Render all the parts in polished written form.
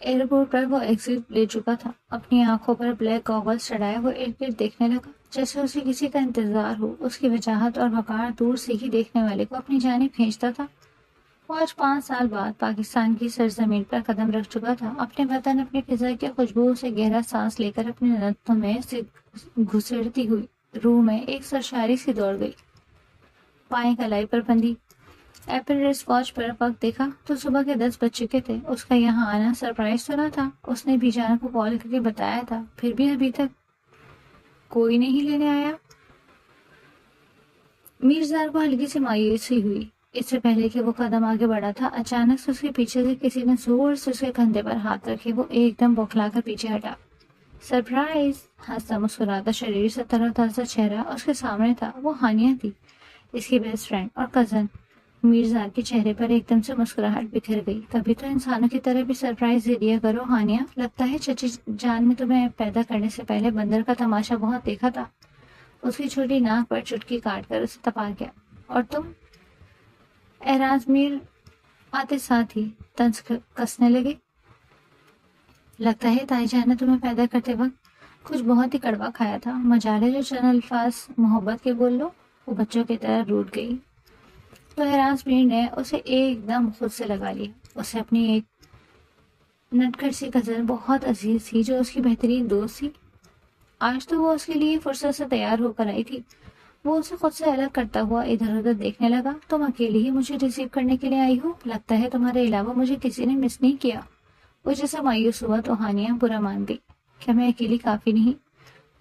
Airport پر وہ exit لے چکا تھا، اپنی آنکھوں پر بلیک گاگلز چڑھائے وہ ارد گرد دیکھنے لگا، جیسے اسے کسی کا انتظار ہو۔ اس کی وجاہت اور وقار دور سے ہی دیکھنے والے کو اپنی جانب کھینچتا تھا۔ وہ آج 5 سال بعد پاکستان کی سرزمین پر قدم رکھ چکا تھا، اپنے وطن، اپنی فضا کی خوشبو سے گہرا سانس لے کر اپنے نتھوں میں سے گھسیڑتی ہوئی روح میں ایک سرشاری سی دوڑ گئی۔ پائیں کلائی پر بندھی ایپل ریس واچ پر وقت دیکھا تو صبح کے 10 بج چکے تھے۔ اس کا یہاں آنا سرپرائز تو نہ تھا، اس نے بھی جان کو کال کر کے بتایا تھا، پھر بھی ابھی تک کوئی نہیں لینے آیا۔ میرزار کو ہلکی سی مایوسی ہوئی۔ اس سے پہلے کہ وہ قدم آگے بڑھا تھا، اچانک سے اس کے پیچھے سے کسی نے زور سے اس کے کندھے پر ہاتھ رکھے۔ وہ ایک دم بوکھلا کر پیچھے ہٹا۔ سرپرائز! ہنستا مسکراتا شریر سے تر و تازہ چہرہ اس کے سامنے تھا۔ وہ ہانیہ تھی، اس کی بیسٹ فرینڈ اور کزن۔ میرزار کے چہرے پر ایک دم سے مسکراہٹ بکھر گئی۔ کبھی تو انسانوں کی طرح بھی سرپرائز دے دیا کرو ہانیہ، لگتا ہے چچی جان نے تمہیں پیدا کرنے سے پہلے بندر کا تماشا بہت دیکھا تھا۔ اس کی چھوٹی ناک پر چٹکی کاٹ کر اسے تپا گیا۔ اور تم؟ اعراز میر آتے ساتھ ہی طنز کسنے لگے۔ لگتا ہے تائی جان نے تمہیں پیدا کرتے وقت کچھ بہت ہی کڑوا کھایا تھا، مجال ہے جو چند الفاظ محبت کے بول لو۔ وہ بچوں کی طرح روٹ گئی تو اعراز میر نے اسے ایک دم خود سے لگا لیا۔ اسے اپنی ایک نٹکھٹ سی کزن بہت عزیز تھی جو اس کی بہترین دوست تھی۔ آج تو وہ اس کے لیے فرصت سے تیار ہو کر آئی تھی۔ وہ اسے خود سے الگ کرتا ہوا ادھر ادھر دیکھنے لگا۔ تم اکیلی ہی مجھے ریسیو کرنے کے لیے آئی ہو؟ لگتا ہے تمہارے علاوہ مجھے کسی نے مس نہیں کیا۔ وہ جیسا مایوس ہوا تو ہانیہ برا مان گئی۔ کیا میں اکیلی کافی نہیں؟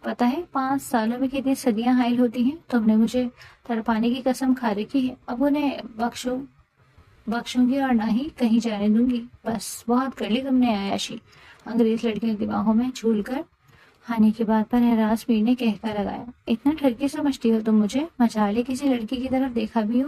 پتہ ہے 5 سالوں میں کتنی صدیاں حائل ہوتی ہیں۔ تم نے مجھے تڑپانے کی قسم کھا رکھی ہے، اب انہیں بخشوں گی اور نہ ہی کہیں جانے دوں گی۔ بس بہت کر لی تم نے عیاشی، انگریز لڑکیوں کی باہوں میں جھول کر۔ ہانی کی بات پر اعراز میر نے کہہ کر لگایا، اتنا ٹھرکی سمجھتی ہو تم مجھے؟ مجالے کسی لڑکی کی طرف دیکھا بھی ہو؟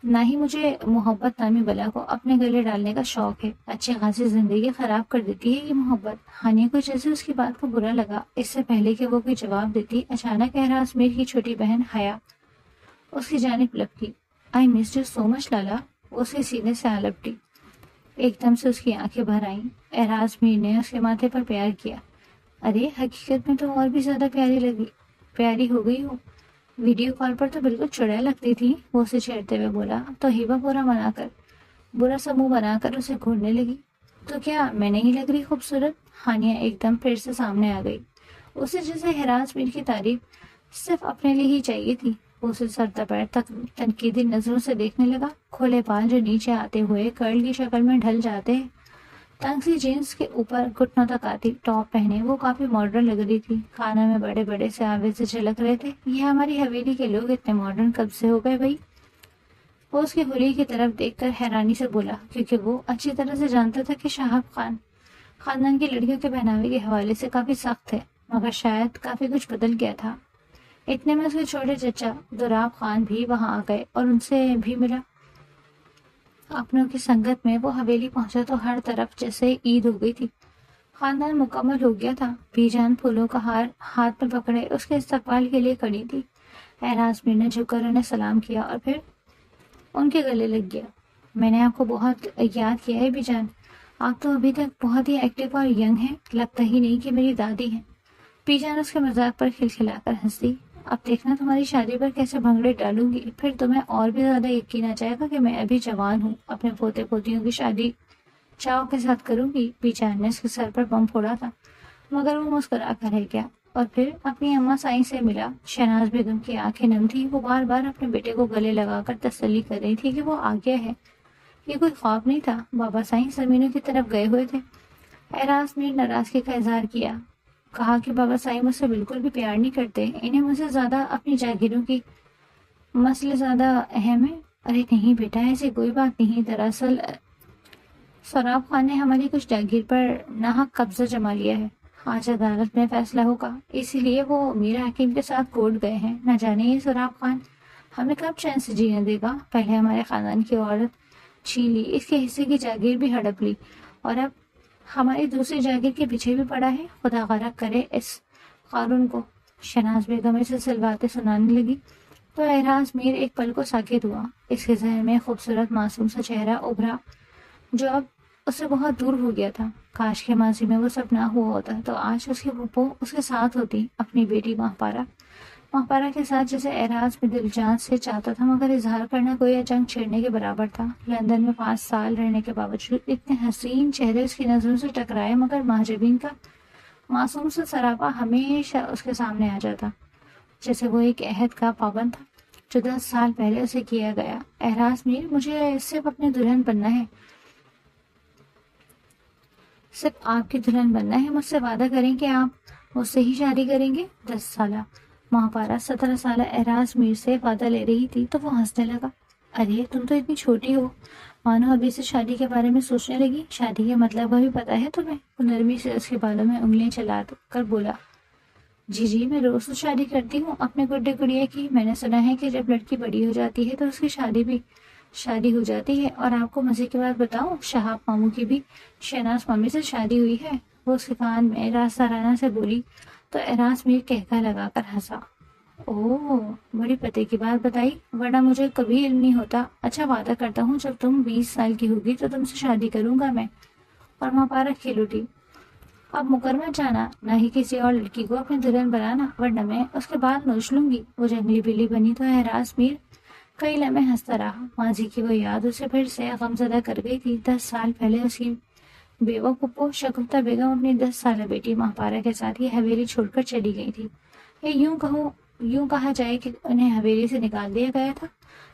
نہ ہی مجھے محبت نامی بلا کو اپنے گلے ڈالنے کا شوق ہے۔ اچھی خاصی زندگی خراب کر دیتی ہے یہ محبت۔ ہانیہ کو جیسے اس کی بات کو برا لگا۔ اس سے پہلے کہ وہ کوئی جواب دیتی، اچانک اعراز میر کی چھوٹی بہن حیا اس کی جانب لپکی۔ آئی مس یو سو مچ لالا۔ وہ اس کے سینے سے آ لپٹی۔ ایک دم سے اس کی آنکھیں بھر آئیں۔ اعراز میر نے اس کے ماتھے پر پیار کیا۔ ارے حقیقت میں تو اور بھی زیادہ پیاری ہو گئی ہو۔ ویڈیو کال پر تو بالکل چڑیل لگتی تھی، وہ اسے چھیڑتے ہوئے بولا تو ہیبا برا سا منہ بنا کر اسے گھورنے لگی۔ تو کیا میں نہیں لگ رہی خوبصورت؟ ہانیہ ایک دم پھر سے سامنے آ گئی۔ اسے جیسے اعراز میر کی تعریف صرف اپنے لیے ہی چاہیے تھی۔ وہ اسے سر تپیر تک تنقیدی نظروں سے دیکھنے لگا۔ کھولے بال جو نیچے آتے ہوئے کرل کی شکل میں ڈھل جاتے ہیں، تنگ سی جینس کے اوپر گھٹنوں تک آتی ٹاپ پہنے وہ کافی ماڈرن لگ رہی تھی۔ کانوں میں بڑے بڑے سے آوے سے جھلک رہے تھے۔ یہ ہماری حویلی کے لوگ اتنے ماڈرن کب سے ہو گئے بھائی؟ وہ اس کی حلی کی طرف دیکھ کر حیرانی سے بولا، کیونکہ وہ اچھی طرح سے جانتا تھا کہ شہاب خاندان کی لڑکیوں کے پہناوے کے حوالے سے کافی سخت ہے، مگر شاید کافی کچھ بدل گیا تھا۔ اتنے میں اس کے چھوٹے چچا دراب خان بھی وہاں آ گئے اور ان سے بھی ملا۔ اپنوں کی سنگت میں وہ حویلی پہنچا تو ہر طرف جیسے عید ہو گئی تھی۔ خاندان مکمل ہو گیا تھا۔ بی جان پھولوں کا ہار ہاتھ میں پکڑے اس کے استقبال کے لیے کھڑی تھی۔ اعراز میر نے جھک کر انہیں سلام کیا اور پھر ان کے گلے لگ گیا۔ میں نے آپ کو بہت یاد کیا ہے بی جان، آپ تو ابھی تک بہت ہی ایکٹیو اور ینگ ہیں، لگتا ہی نہیں کہ میری دادی ہیں۔ بی جان اس کے مذاق پر کھلکھلا کر ہنس دی۔ اب دیکھنا تمہاری شادی پر کیسے بھنگڑے ڈالوں گی، پھر تمہیں اور بھی زیادہ یقین آ جائے گا کہ میں ابھی جوان ہوں، اپنے پوتے پوتیوں کی شادی چاؤ کے ساتھ کروں گی۔ بی جان نے اس کے سر پر بم پھوڑا تھا، مگر وہ مسکرا کر رہ گیا اور پھر اپنی اماں سائیں سے ملا۔ شہناز بیگم کی آنکھیں نم تھی، وہ بار بار اپنے بیٹے کو گلے لگا کر تسلی کر رہی تھی کہ وہ آ گیا ہے، یہ کوئی خواب نہیں تھا۔ بابا سائیں زمینوں کی طرف گئے ہوئے تھے۔ اعراز میر ناراضگی کا اظہار کیا، کہا کہ بابا سائیں مجھ سے بالکل بھی پیار نہیں کرتے، انہیں مجھ سے زیادہ اپنی جاگیروں کی مسئلے زیادہ اہم ہے۔ ارے نہیں بیٹا، ایسی کوئی بات نہیں، دراصل سراب خان نے ہماری کچھ جاگیر پر ناحق قبضہ جما لیا ہے، آج عدالت میں فیصلہ ہوگا، اسی لیے وہ میرا حکیم کے ساتھ کورٹ گئے ہیں۔ نہ جانے یہ سراب خان ہمیں کب چین سے جینے دے گا، پہلے ہمارے خاندان کی عورت چھین لی، اس کے حصے کی جاگیر بھی ہڑپ لی، اور اب ہماری دوسری جاگیر کے پیچھے بھی پڑا ہے۔ خدا غرق کرے اس قارون کو۔ شہناز بیگم اسے سلواتے سنانے لگی تو اعراز میر ایک پل کو ساکت ہوا۔ اس کے ذہن میں خوبصورت معصوم سا چہرہ ابھرا جو اب اس سے بہت دور ہو گیا تھا۔ کاش کے ماضی میں وہ سب نہ ہوا ہوتا تو آج اس کی پھپھو اس کے ساتھ ہوتی، اپنی بیٹی ماہپارہ کے ساتھ، جسے اعراز میں دل جان سے چاہتا تھا، مگر اظہار کرنا کوئی جنگ چھیڑنے کے برابر تھا۔ لندن میں 5 سال رہنے کے باوجود اتنے حسین چہرے اس کی نظروں سے ٹکرائے، مگر مہاجبین کا معصوم سے سراپا ہمیشہ اس کے سامنے آ جاتا، جیسے وہ ایک عہد کا پابند تھا جو 10 سال پہلے اسے کیا گیا۔ اعراز میر، مجھے صرف اپنے دلہن بننا ہے، صرف آپ کی دلہن بننا ہے۔ مجھ سے وعدہ کریں کہ آپ مجھ سے ہی شادی کریں گے۔ 10 سالہ مہاپارہ 17 سالہ اعراز میر سے وعدہ لے رہی تھی تو وہ ہنسنے لگا۔ ارے تم تو اتنی چھوٹی ہو، مانو ابھی سے شادی کے بارے میں سوچنے لگی۔ شادی کے مطلب ابھی پتا ہے تمہیں؟ وہ نرمی سے اس کے بالوں میں انگلیاں چلا کر بولا۔ جی میں روز تو شادی کرتی ہوں اپنے گڈے گڑیا کی۔ میں نے سنا ہے کہ جب لڑکی بڑی ہو جاتی ہے تو اس کی شادی ہو جاتی ہے۔ اور آپ کو مزے کی بات بتاؤں، شہاب ماموں کی بھی شہناز مامی سے شادی ہوئی ہے۔ وہ اس کے کان میں رازدارانہ سے بولی تو اعراز میر کہکا لگا کر ہنسا۔ اوہ، بڑی پتے کی بات بتائی، ورنہ مجھے کبھی علم نہیں ہوتا۔ اچھا وعدہ کرتا ہوں جب تم 20 سال کی ہوگی تو تم سے شادی کروں گا میں۔ اور مہاپارہ کھیل اٹھی۔ اب مکر مت جانا، نہ ہی کسی اور لڑکی کو اپنی دلہن بنانا، ورنہ میں اس کے بعد نوچ لوں گی۔ وہ جنگلی بلی بنی تو اعراز میر کئی لمحے ہنستا رہا۔ ماضی کی وہ یاد اسے پھر سے غمزدہ کر گئی تھی۔ 10 سال پہلے اس کی بیوہ پھپھو شگفتہ بیگم اپنی 10 سالہ بیٹی مہاپارہ کے ساتھ یہ حویلی چھوڑ کر چلی گئی تھی۔ یوں کہا جائے کہ انہیں حویلی سے نکال دیا گیا تھا،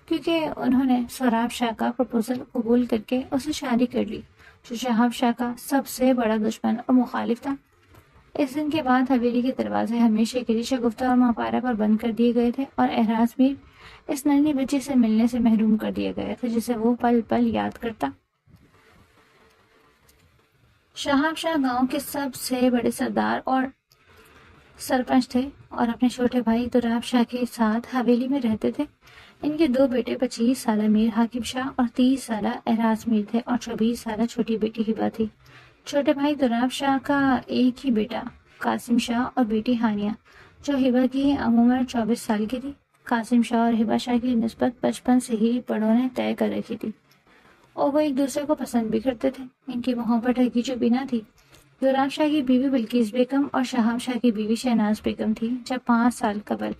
کیونکہ انہوں نے سوراب شاہ کا پروپوزل قبول کر کے اسے شادی کر لی، جو شہاب شاہ کا سب سے بڑا دشمن اور مخالف تھا۔ اس دن کے بعد حویلی کے دروازے ہمیشہ کے لیے شگفتہ اور مہاپارہ پر بند کر دیے گئے تھے، اور اعراز میر اس ننھی بچی سے ملنے سے محروم کر دیا گیا تھا جسے وہ پل پل یاد کرتا۔ شہاب شاہ گاؤں کے سب سے بڑے سردار اور سرپنچ تھے، اور اپنے چھوٹے بھائی دوراب شاہ کے ساتھ حویلی میں رہتے تھے۔ ان کے 2 بیٹے 25 سالہ میر حاکم شاہ اور 30 سالہ اعراز میر تھے، اور 24 سالہ چھوٹی بیٹی ہبہ تھی۔ چھوٹے بھائی دوراب شاہ کا ایک ہی بیٹا قاسم شاہ اور بیٹی ہانیہ، جو ہبہ کی عمر 24 سال کی تھی۔ قاسم شاہ اور ہبہ شاہ کی نسبت بچپن سے ہی بڑوں نے طے کر رکھی تھی، اور وہ ایک دوسرے کو پسند بھی کرتے تھے۔ ان کی محبت ڈھکی چپی نہ تھی۔ دوراب شاہ کی بیوی بلقیس بیگم اور شہاب شاہ کی بیوی شہناز بیگم تھی۔ جب 5 سال قبل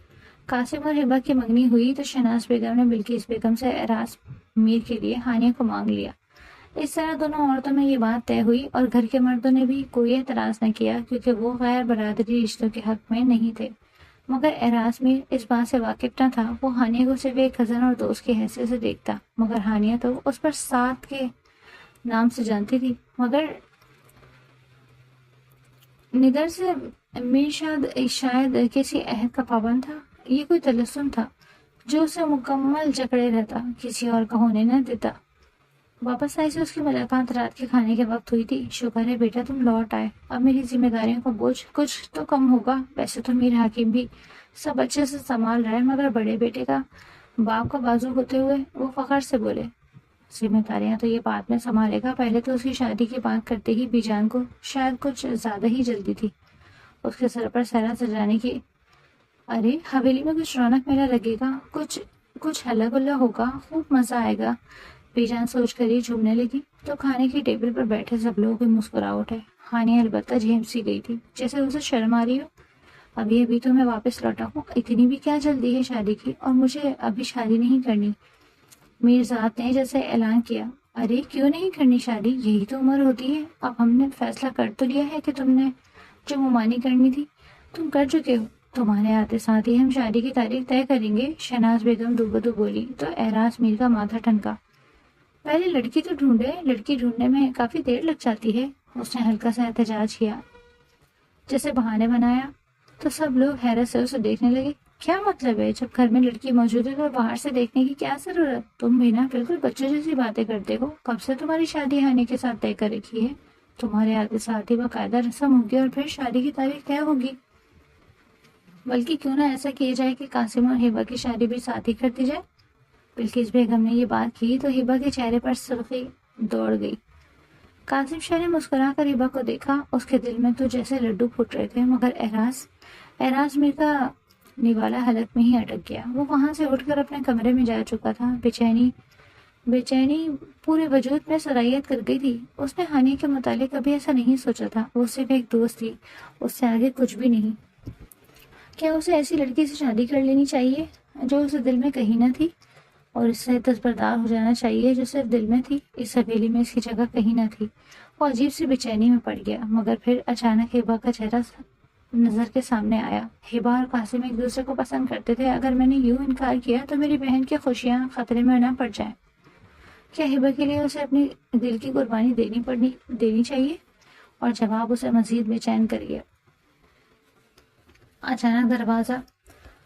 قاسم اور ہبہ کی منگنی ہوئی تو شہناز بیگم نے بلقیس بیگم سے اعراز میر کے لیے ہانیہ کو مانگ لیا۔ اس طرح دونوں عورتوں میں یہ بات طے ہوئی، اور گھر کے مردوں نے بھی کوئی اعتراض نہ کیا، کیونکہ وہ غیر برادری رشتوں کے حق میں نہیں تھے۔ مگر اعراز میر اس بات سے واقف نہ تھا۔ وہ ہانیہ کو صرف ایک کزن اور دوست کی حیثیت سے دیکھتا، مگر ہانیہ تو اس پر سات کے نام سے جانتی تھی۔ مگر نگر سے میر شاید کسی عہد کا پابند تھا۔ یہ کوئی تلسم تھا جو اسے مکمل جکڑے رہتا، کسی اور کا ہونے نہ دیتا۔ واپس آئی سے اس کی ملاقات رات کے کھانے کے وقت ہوئی تھی۔ شکر ہے بیٹا تم لوٹ آئے، اب میری ذمہ داریوں کا بوجھ کچھ تو کم ہوگا۔ ویسے تو میر حاکم بھی سب اچھے سے سنبھال رہا ہے، مگر بڑے بیٹے کا باپ کا بازو ہوتے ہوئے وہ فخر سے بولے، ذمہ داریاں تو یہ بعد میں سنبھالے گا، پہلے تو اس کی شادی کی بات کرتے ہی بیجان کو شاید کچھ زیادہ ہی جلدی تھی اس کے سر پر سہرا سجانے کی۔ ارے حویلی میں کچھ رونق میلہ لگے گا، کچھ ہلا گلا ہوگا، خوب مزہ آئے گا، بیجان سوچ کر ہی جھومنے لگی تو کھانے کی ٹیبل پر بیٹھے سب لوگ بھی مسکرا اٹھے۔ ہانیہ البتہ جھیم سی گئی تھی، جیسے اسے شرم آ رہی ہو۔ ابھی تو میں واپس لوٹا ہوں، اتنی بھی کیا جلدی ہے شادی کی، اور مجھے ابھی شادی نہیں کرنی، میرزاد نے جیسے اعلان کیا۔ ارے کیوں نہیں کرنی شادی، یہی تو عمر ہوتی ہے۔ اب ہم نے فیصلہ کر تو لیا ہے کہ تم نے جو ممانی کرنی تھی تم کر چکے ہو، تمہارے آتے ساتھ ہی ہم شادی کی تاریخ طے کریں گے، شہناز بیگم دوبدو بولی تو اعراز میر کا ماتھا ٹھنکا۔ پہلے لڑکی تو ڈھونڈے، لڑکی ڈھونڈنے میں کافی دیر لگ جاتی ہے، اس نے ہلکا سا احتجاج کیا۔ جیسے بہانے بنایا تو سب لوگ حیرت سے اسے دیکھنے لگے۔ کیا مطلب ہے، جب گھر میں لڑکی موجود ہے تو باہر سے دیکھنے کی کیا ضرورت؟ تم بھی نا بالکل بچوں جیسی باتیں کرتے ہو، کب سے تمہاری شادی ہانے کے ساتھ طے کر رکھی ہے؟ تمہارے آتے ساتھ ہی باقاعدہ رسم ہوگی اور پھر شادی کی تاریخ طے ہوگی۔ بلکہ کیوں نہ ایسا کیا جائے کہ قاسم اور ہبہ کی شادی بھی ساتھ ہی کر دی جائے۔ بلقیس بیگم نے یہ بات کی تو ہبہ کے چہرے پر سرخی دوڑ گئی۔ قاسم شاہ نے مسکرا کر ہبہ کو دیکھا، اس کے دل میں تو جیسے لڈو پھوٹ رہے تھے، مگر اعراز میر کا نوالا حلق میں ہی اٹک گیا۔ وہ وہاں سے اٹھ کر اپنے کمرے میں جا چکا تھا۔ بے چینی بے چینی پورے وجود میں سرایت کر گئی تھی۔ اس نے ہانیہ کے متعلق کبھی ایسا نہیں سوچا تھا۔ وہ صرف ایک دوست تھی، اس سے آگے کچھ بھی نہیں۔ کیا اسے ایسی لڑکی سے شادی کر لینی چاہیے جو اسے دل میں کہیں نہ تھی، اور اس سے دستبردار ہو جانا چاہیے جو صرف دل میں تھی؟ اس حویلی میں اس کی جگہ کہیں نہ تھی۔ وہ عجیب سی بے چینی میں پڑ گیا، مگر پھر اچانک ہبا کا چہرہ نظر کے سامنے آیا۔ ہبا اور قاسم ایک دوسرے کو پسند کرتے تھے۔ اگر میں نے یوں انکار کیا تو میری بہن کی خوشیاں خطرے میں نہ پڑ جائیں۔ کیا ہبا کے لیے اسے اپنی دل کی قربانی دینی چاہیے؟ اور جواب اسے مزید بے چین کر گیا۔ اچانک دروازہ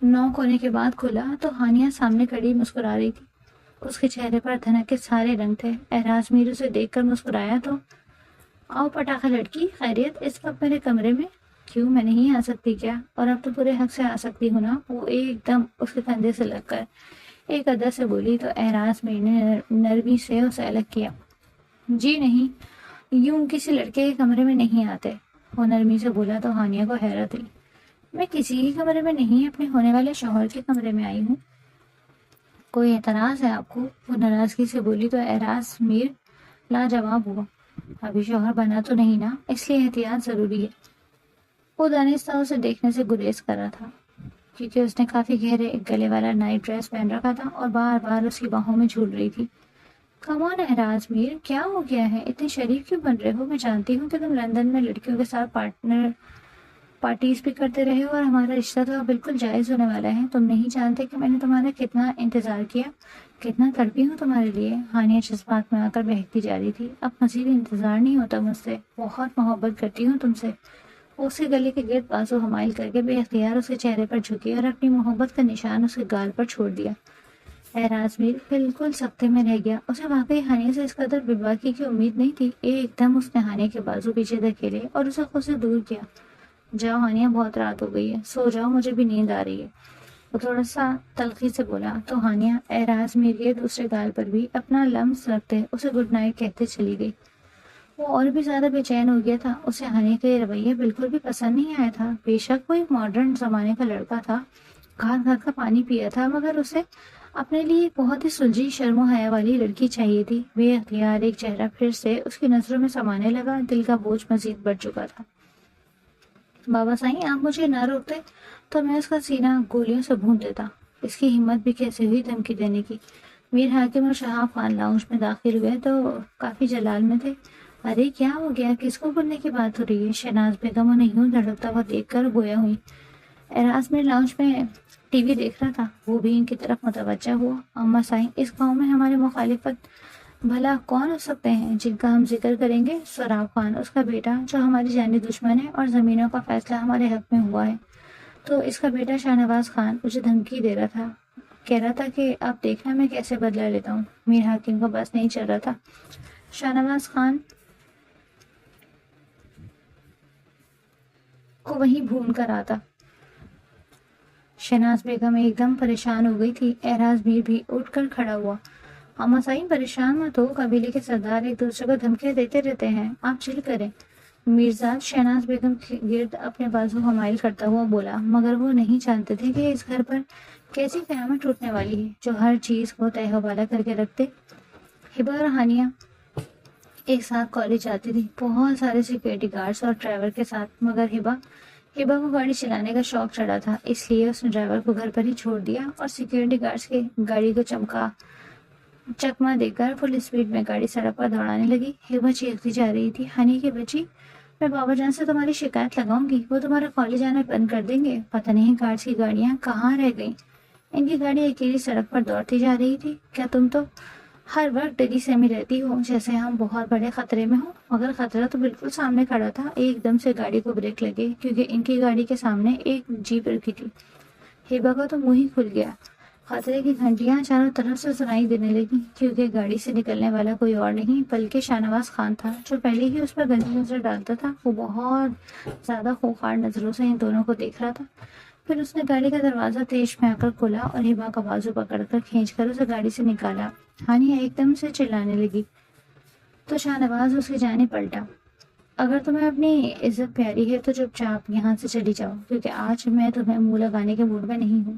نوک ہونے کے بعد کھلا تو ہانیہ سامنے کھڑی مسکرا رہی تھی۔ اس کے چہرے پر دھنک کے سارے رنگ تھے۔ اعراز میر اسے دیکھ کر مسکرایا تو آؤ پٹاخہ لڑکی، خیریت اس وقت میرے کمرے میں؟ کیوں، میں نہیں آ سکتی کیا؟ اور اب تو پورے حق سے آ سکتی ہوں نا؟ وہ ایک دم اس کے کندھے سے لگ کر ایک ادا سے بولی تو اعراز میر نے نرمی سے اسے الگ کیا۔ جی نہیں، یوں کسی لڑکے کے کمرے میں نہیں آتے، وہ نرمی سے بولا تو ہانیہ کو حیرت ہوئی۔ میں کسی کے کمرے میں نہیں، اپنے ہونے والے شوہر کے کمرے میں آئی ہوں۔ کوئی اعتراض ہے آپ کو؟ وہ ناراضگی سے بولی تو اعراز میر لاجواب ہوا۔ ابھی شوہر بنا تو نہیں نا، اس لیے احتیاط ضروری ہے۔ وہ دانستہ اسے دیکھنے سے گریز کر رہا تھا، کیونکہ اس نے کافی گہرے ایک گلے والا نائٹ ڈریس پہن رکھا تھا اور بار بار اس کی باہوں میں جھول رہی تھی۔ کمان اعراز میر، کیا ہو گیا ہے؟ اتنے شریف کیوں بن رہے ہو؟ میں جانتی ہوں کہ تم لندن میں لڑکیوں کے ساتھ پارٹیز بھی کرتے رہے ہو، اور ہمارا رشتہ تو اب بالکل جائز ہونے والا ہے۔ تم نہیں جانتے کہ میں نے تمہارا کتنا انتظار کیا، کتنا تڑپی ہوں تمہارے لیے۔ ہانیہ جذبات میں آ کر بہکتی جا رہی تھی۔ اب مزید انتظار نہیں ہوتا مجھ سے، بہت محبت کرتی ہوں تم سے۔ وہ اس کے گلے کے گرد بازو حمائل کر کے بے اختیار اس کے چہرے پر جھکی اور اپنی محبت کا نشان اس کے گال پر چھوڑ دیا۔ اعراز میر بالکل سکتے میں رہ گیا۔ اسے واقعی ہانیہ سے اس قدر بے باکی کی امید نہیں تھی۔ ایک دم اس نے ہانیہ کے بازو پیچھے دھکیلے اور اسے خود سے دور کیا۔ جاؤ ہانیہ، بہت رات ہو گئی ہے، سو جاؤ، مجھے بھی نیند آ رہی ہے، وہ تھوڑا سا تلخی سے بولا تو ہانیہ اعراز میر کے دوسرے گال پر بھی اپنا لمس رکھتے اسے گڈ نائٹ کہتے چلی گئی۔ وہ اور بھی زیادہ بے چین ہو گیا تھا۔ اسے ہانیہ کا یہ رویہ بالکل بھی پسند نہیں آیا تھا۔ بے شک وہ ایک ماڈرن زمانے کا لڑکا تھا، گھات گھات کا پانی پیا تھا، مگر اسے اپنے لیے بہت ہی سلجھی شرم و حیا والی لڑکی چاہیے تھی۔ بے اختیار ایک چہرہ پھر سے اس کی نظروں میں سمانے لگا۔ دل کا بوجھ مزید بڑھ چکا تھا۔ بابا سائیں، آپ مجھے نہ روکتے تو میں اس کا سینہ گولیوں سے بھون دیتا۔ اس کی ہمت بھی کیسے ہوئی دھمکی دینے کی۔ میر حاکم اور شہاب خان لاؤنج میں داخل ہوئے تو کافی جلال میں تھے۔ ارے کیا ہو گیا، کس کو بولنے کی بات ہو رہی ہے؟ شہناز بیگم انہیں یوں دھڑکتا ہوا دیکھ کر گویا ہوئی۔ اعراز میر لاؤنج میں ٹی وی دیکھ رہا تھا، وہ بھی ان کی طرف متوجہ ہوا۔ اما سائیں، اس گاؤں میں ہمارے مخالفت بھلا کون ہو سکتے ہیں جن کا ہم ذکر کریں گے؟ سراب خان، اس کا بیٹا جو ہماری جانی دشمن ہے اور زمینوں کا فیصلہ ہمارے حق میں ہوا ہے۔ تو اس کا بیٹا شاہ نواز خان مجھے دھمکی دے رہا تھا، کہہ رہا تھا کہ اب دیکھنا میں کیسے بدلہ لیتا ہوں۔ میر حاکم کا بس نہیں چل رہا تھا۔ شاہ نواز خان کو وہیں بھون کر آتا۔ شہناز بیگم ایک دم پریشان ہو گئی تھی۔ اعراز میر بھی اٹھ کر کھڑا ہوا۔ اما سائیں، پریشان مت ہو، قبیلے کے سردار ایک دوسرے کو دھمکیاں دیتے رہتے ہیں، آپ چل کریں۔ میرزاد شہناز بیگم کے گرد اپنے بازو حمائل کرتا ہوا بولا، مگر وہ نہیں جانتے تھے کہ اس گھر پر کیسی قیامت ٹوٹنے والی ہے جو ہر چیز کو تہہ حوالہ کر کے رکھتے۔ ہبا اور ہانیہ ایک ساتھ کالج جاتی تھی، بہت سارے سیکورٹی گارڈز اور ڈرائیور کے ساتھ، مگر ہبا کو گاڑی چلانے کا شوق چڑھا تھا، اس لیے اس نے ڈرائیور کو گھر پر ہی چھوڑ دیا اور سیکورٹی گارڈز کے گاڑی کو چکما دے کر فل اسپیڈ میں گاڑی سڑک پر دوڑانے لگی۔ ہبا چیختی جا رہی تھی، ہانی کی بچی، میں بابا جان سے تمہاری شکایت لگاؤں گی، وہ تمہارا کالج آنا بند کر دیں گے۔ پتہ نہیں گارڈز کی گاڑیاں کہاں رہ گئیں، ان کی گاڑی اکیلی سڑک پر دوڑتی جا رہی تھی۔ کیا تم تو ہر وقت ڈری سہمی رہتی ہو جیسے ہم بہت بڑے خطرے میں ہوں؟ مگر خطرہ تو بالکل سامنے کھڑا تھا۔ ایک دم سے گاڑی کو بریک لگے کیونکہ ان کی گاڑی کے سامنے ایک جیپ رکھی تھی۔ ہبا کا تو منہ ہی کھل گیا۔ خطرے کی گھنٹیاں چاروں طرف سے سنائی دینے لگی کیونکہ گاڑی سے نکلنے والا کوئی اور نہیں بلکہ شاہ نواز خان تھا، جو پہلے ہی اس پر گندی نظر ڈالتا تھا۔ وہ بہت زیادہ خوخار نظروں سے ان دونوں کو دیکھ رہا تھا۔ پھر اس نے گاڑی کا دروازہ تیز میں آ کر کھولا اور ہبا کا بازو پکڑ کر کھینچ کر اسے گاڑی سے نکالا۔ ہانیہ ایک دم سے چلانے لگی تو شاہ نواز اس کی جانب پلٹا۔ اگر تمہیں اپنی عزت پیاری ہے تو چپ چاپ یہاں سے چلی جاؤ، کیونکہ آج میں تمہیں منہ لگانے کے موڈ میں نہیں ہوں۔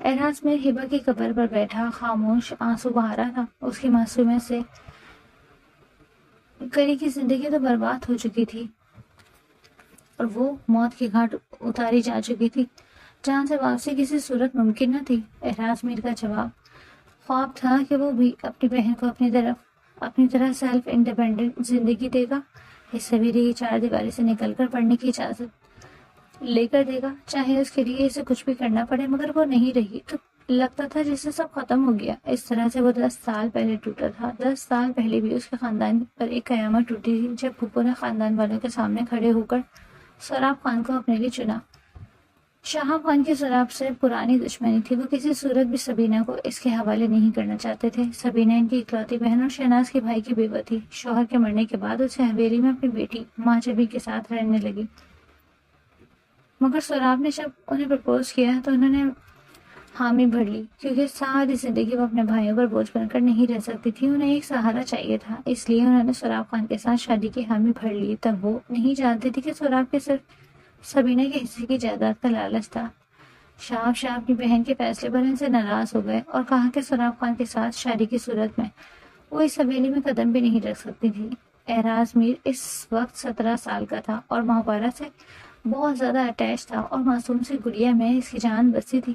اعراز میر ہبا کی قبر پر بیٹھا خاموش آنسو بہا رہا تھا۔ اس کی معصومیت سے کری کی زندگی تو برباد ہو چکی تھی اور وہ موت کے گھاٹ اتاری جا چکی تھی جہاں سے واپسی کسی صورت ممکن نہ تھی۔ اعراز میر کا جواب خواب تھا کہ وہ بھی اپنی بہن کو اپنی طرح سیلف انڈیپینڈنٹ زندگی دے گا، اس سویرے کی چار دیواری سے نکل کر پڑھنے کی اجازت لے کر دے گا، چاہے اس کے لیے اسے کچھ بھی کرنا پڑے۔ مگر وہ نہیں رہی تو لگتا تھا جس سے سب ختم ہو گیا۔ اس طرح سے وہ 10 سال پہلے ٹوٹا تھا۔ 10 سال پہلے بھی اس کے خاندان پر ایک قیامت ٹوٹی تھی جب پھپھو نے خاندان والوں کے سامنے کھڑے ہو کر سوراب خان کو اپنے لیے چنا۔ شہاب خان کی سوراب سے پرانی دشمنی تھی، وہ کسی صورت بھی سبینہ کو اس کے حوالے نہیں کرنا چاہتے تھے۔ سبینہ ان کی اکلوتی بہن اور شہناز کے بھائی کی بیوہ تھی۔ شوہر کے مرنے کے بعد اسے حویلی میں اپنی بیٹی ماجبی کے ساتھ رہنے لگی، مگر سوراب نے جب انہیں پرپوز کیا تو انہوں نے حامی بھر لی، کیونکہ ساری زندگی وہ اپنے بھائیوں پر بوجھ بن کر نہیں رہ سکتی تھی، انہیں ایک سہارا چاہیے تھا، اس لیے انہوں نے سوراب خان کے ساتھ شادی کی حامی بھر لی۔ تب وہ نہیں جانتی تھی کہ سوراب کے صرف سبینہ کے حصے کی جائیداد کا لالچ تھا۔ شہاب شاہ اپنی بہن کے فیصلے پر ان سے ناراض ہو گئے اور کہا کہ سوراب خان کے ساتھ شادی کی صورت میں وہ اس حویلی میں قدم بھی نہیں رکھ سکتی تھی۔ اعراز میر اس وقت 17 سال کا تھا اور ماہپارہ سے بہت زیادہ اٹیچ تھا، اور معصوم سی گڑیا میں اس کی جان بسی تھی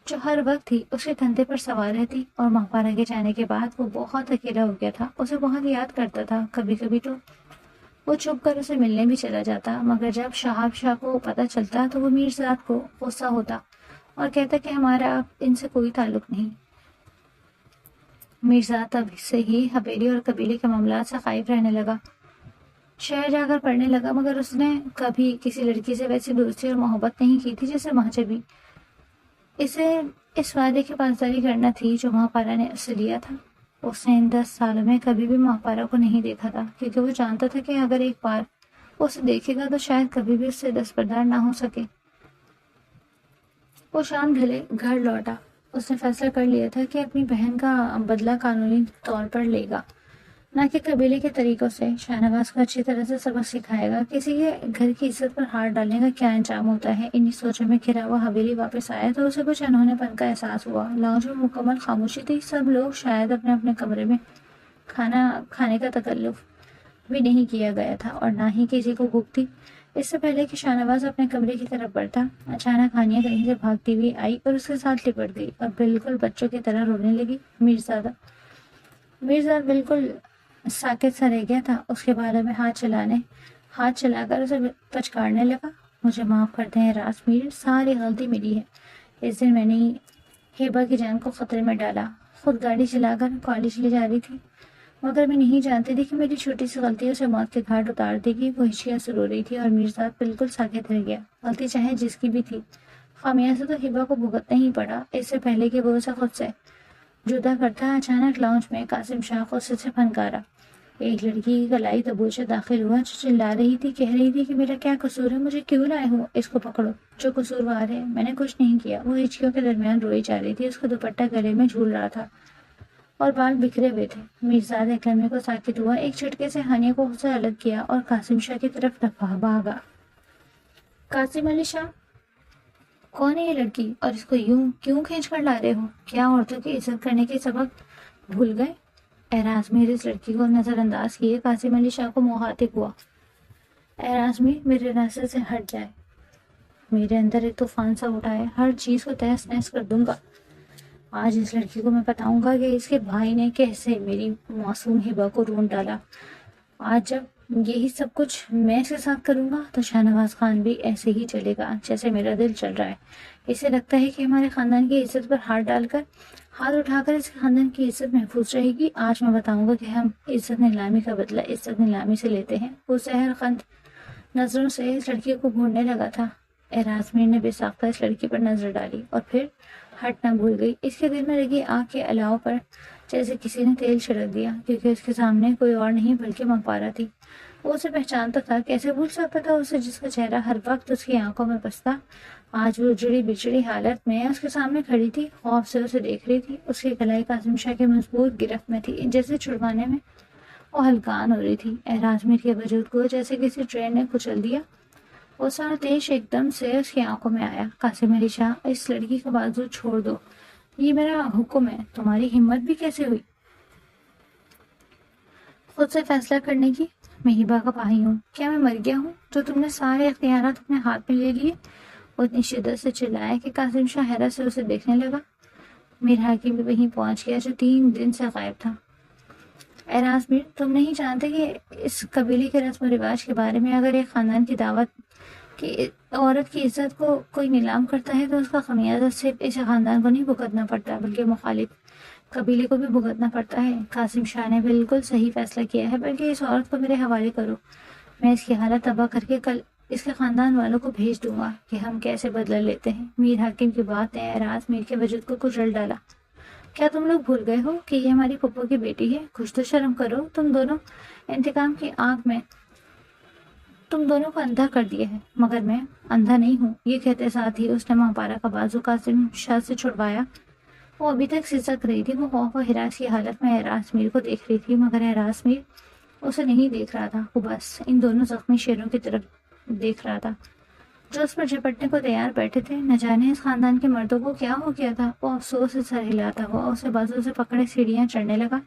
جو ہر وقت ہی اس کے کندھے پر سوار رہتی۔ اور ماہپارہ کے جانے کے بعد وہ بہت اکیلا ہو گیا تھا، اسے بہت یاد کرتا تھا۔ کبھی کبھی تو وہ چھپ کر اسے ملنے بھی چلا جاتا، مگر جب شہاب شاہ کو پتہ چلتا تو وہ میرزاد کو غصہ ہوتا اور کہتا کہ ہمارا اب ان سے کوئی تعلق نہیں۔ میرزاد تب سے ہی حویلی اور قبیلے کے معاملات سے خائف رہنے لگا، شہر جا کر پڑھنے لگا، مگر اس نے کبھی کسی لڑکی سے ویسی دوستی اور محبت نہیں کی تھی جیسے ماجبی۔ اسے اس وعدے کی پاسداری کرنا تھی جو ماہپارہ نے اس سے لیا تھا۔ اس نے ان 10 سالوں میں کبھی بھی ماہپارہ کو نہیں دیکھا تھا، کیونکہ وہ جانتا تھا کہ اگر ایک بار وہ اسے دیکھے گا تو شاید کبھی بھی اس سے دستبردار نہ ہو سکے۔ وہ شام ڈھلے گھر لوٹا۔ اس نے فیصلہ کر لیا تھا کہ اپنی بہن کا بدلہ قانونی طور پر لے گا، نہ کہ قبیلے کے طریقوں سے۔ شاہنواز کو اچھی طرح سے سبق سکھائے گا، کسی کے گھر کی عزت پر ہاتھ ڈالنے کا کیا انجام ہوتا ہے۔ انہی سوچوں میں گھرا وہ حویلی واپس آیا تو اسے کچھ انہونے پن کا احساس ہوا۔ لاؤنج میں مکمل خاموشی تھی، سب لوگ شاید اپنے اپنے کمرے میں کھانا کھانے کا تکلف بھی نہیں کیا گیا تھا اور نہ ہی کسی کو بھوک تھی۔ اس سے پہلے کہ شاہنواز اپنے کمرے کی طرف بڑھتا، اچانک ہانیہ کہیں سے بھاگتی ہوئی آئی اور اس کے ساتھ لپٹ گئی اور بالکل بچوں کی طرح رونے لگی۔ میرزاد بالکل ساکت سا رہ گیا تھا، اس کے بارے میں ہاتھ چلا کر اسے پچکارنے لگا۔ مجھے معاف کر دیں اعراز میر، ساری غلطی میری ہے۔ اس دن میں نے ہیبا کی جان کو خطرے میں ڈالا، خود گاڑی چلا کر کالج لے جا رہی تھی، مگر میں نہیں جانتی تھی کہ میری چھوٹی سی غلطی اسے موت کے گھاٹ اتار دے گی۔ وہ ہچکیاں سے رو رہی تھی اور میرزاد بالکل ساکت رہ گیا۔ غلطی چاہے جس کی بھی تھی، خامیازہ تو ہیبا کو بھگتنا ہی پڑا۔ اس سے پہلے کہ وہ اسے خود سے جدا کرتا، اچانک لاؤنج میں قاسم شاہ کو سے پھنکارا۔ ایک لڑکی کی کلائی دبوچے داخل ہوا جو چلا رہی تھی، کہہ رہی تھی کہ میرا کیا قصور ہے، مجھے کیوں لائے ہو، اس کو پکڑو، جو قصوروار ہے۔ میں نے کچھ نہیں کیا۔ وہ ہچکیوں کے درمیان روئی جا رہی تھی، اس کا دوپٹہ گلے میں جھول رہا تھا اور بال بکھرے ہوئے تھے۔ میرزاد ایک لمحے کو ساکت ہوا، ایک جھٹکے سے ہانیہ کو خود سے الگ کیا اور قاسم شاہ کی طرف بھاگا۔ قاسم علی شاہ، کون ہے یہ لڑکی اور اس کو یوں کیوں کھینچ کر لا رہے ہو؟ کیا عورتوں کی عزت کرنے کے سبق بھول گئے؟ اعراز میر اس لڑکی کو نظر انداز کیے قاسم علی شاہ کو مخاطب ہوا۔ اعراز میر، میرے راستے سے ہٹ جائے، میرے اندر ایک طوفان سا اٹھا ہے، ہر چیز کو تہس نہس کر دوں گا۔ آج اس لڑکی کو میں بتاؤں گا کہ اس کے بھائی نے کیسے میری معصوم ہبا کو رون ڈالا۔ آج جب یہی سب کچھ میں اس کے ساتھ کروں گا تو شاہنواز خان بھی ایسے ہی چلے گا جیسے میرا دل چل رہا ہے۔ اسے لگتا ہے کہ ہمارے خاندان کی عزت پر ہاتھ اٹھا کر اس خاندان کی عزت محفوظ رہے گی۔ آج میں بتاؤں گا کہ ہم عزت نیلامی کا بدلہ عزت نیلامی سے لیتے ہیں۔ وہ سحر خند نظروں سے اس لڑکی کو گھورنے لگا تھا۔ اعراز میر نے بے ساختہ اس لڑکی پر نظر ڈالی اور پھر ہٹنا بھول گئی۔ اس کے دل میں لگی آگ کے الاؤ پر جیسے کسی نے تیل چھڑک دیا، کیونکہ اس کے سامنے کوئی اور نہیں بلکہ ماہپارہ تھی۔ وہ اسے پہچانتا تھا، کیسے بھول سکتا تھا اسے جس کا چہرہ ہر وقت اس کی آنکھوں میں بستا۔ آج وہ اجڑی بچڑی حالت میں اس کے سامنے کھڑی تھی، خوف سے اسے دیکھ رہی تھی۔ اس کی کلائی قاسم شاہ کی مضبوط گرفت میں تھی، جیسے چھڑوانے میں وہ ہلکان ہو رہی تھی۔ اعراز میر کے وجود کو جیسے کسی ٹرین نے کچل دیا۔ وہ سارا دیش ایک دم سے اس کی آنکھوں میں آیا۔ قاسم علی شاہ، اس لڑکی کا بازو چھوڑ دو، یہ میرا حکم ہے، تمہاری ہمت بھی کیسے ہوئی خود سے فیصلہ کرنے کی؟ میں ہبا کا بھائی ہوں، کیا میں مر گیا ہوں جو تم نے سارے اختیارات اپنے ہاتھ میں لے لیے؟ وہ اتنی شدت سے چلایا کہ قاسم شاہ حیرت سے اسے دیکھنے لگا۔ میر حاکم بھی وہیں پہنچ گیا جو 3 دن سے غائب تھا۔ اے راسمیر، تم نہیں جانتے کہ اس قبیلے کے رسم و رواج کے بارے میں اگر ایک خاندان کی دعوت کی عورت کی عزت کو کوئی نیلام کرتا ہے تو اس کا خمیازہ صرف اس خاندان کو نہیں بھگتنا پڑتا بلکہ مخالف قبیلے کو بھی بھگتنا پڑتا ہے۔ قاسم شاہ نے بالکل صحیح فیصلہ کیا ہے، بلکہ اس عورت کو میرے حوالے کرو، میں اس کی حالت تباہ کر کے کل اس کے خاندان والوں کو بھیج دوں گا کہ ہم کیسے بدلہ لیتے ہیں۔ میر حاکم کی بات نے راسمیر کے وجود کو کچل ڈالا۔ کیا تم لوگ بھول گئے ہو کہ یہ ہماری پھپھو کی بیٹی ہے؟ کچھ تو شرم کرو، تم دونوں انتقام کی آنکھ میں تم دونوں کو اندھا کر دیا ہے۔ مگر میں اندھا نہیں ہوں، یہ کہتے ساتھ ہی اس نے مہاپارا کا بازو قاسم شاہ سے چھڑوایا۔ وہ ابھی تک سسک رہی تھی، وہ خوف و ہراس کی حالت میں راسمیر کو دیکھ رہی تھی، مگر راسمیر اسے نہیں دیکھ رہا تھا، وہ بس ان دونوں زخمی شیروں کی طرف دیکھ رہا تھا جو اس پر جھپٹنے کو تیار بیٹھے تھے۔ نہ جانے اس خاندان کے مردوں کو کیا ہو گیا تھا۔ وہ افسوس سے سر ہلاتا ہوا اسے بازو سے پکڑے سیڑھیاں چڑھنے لگا۔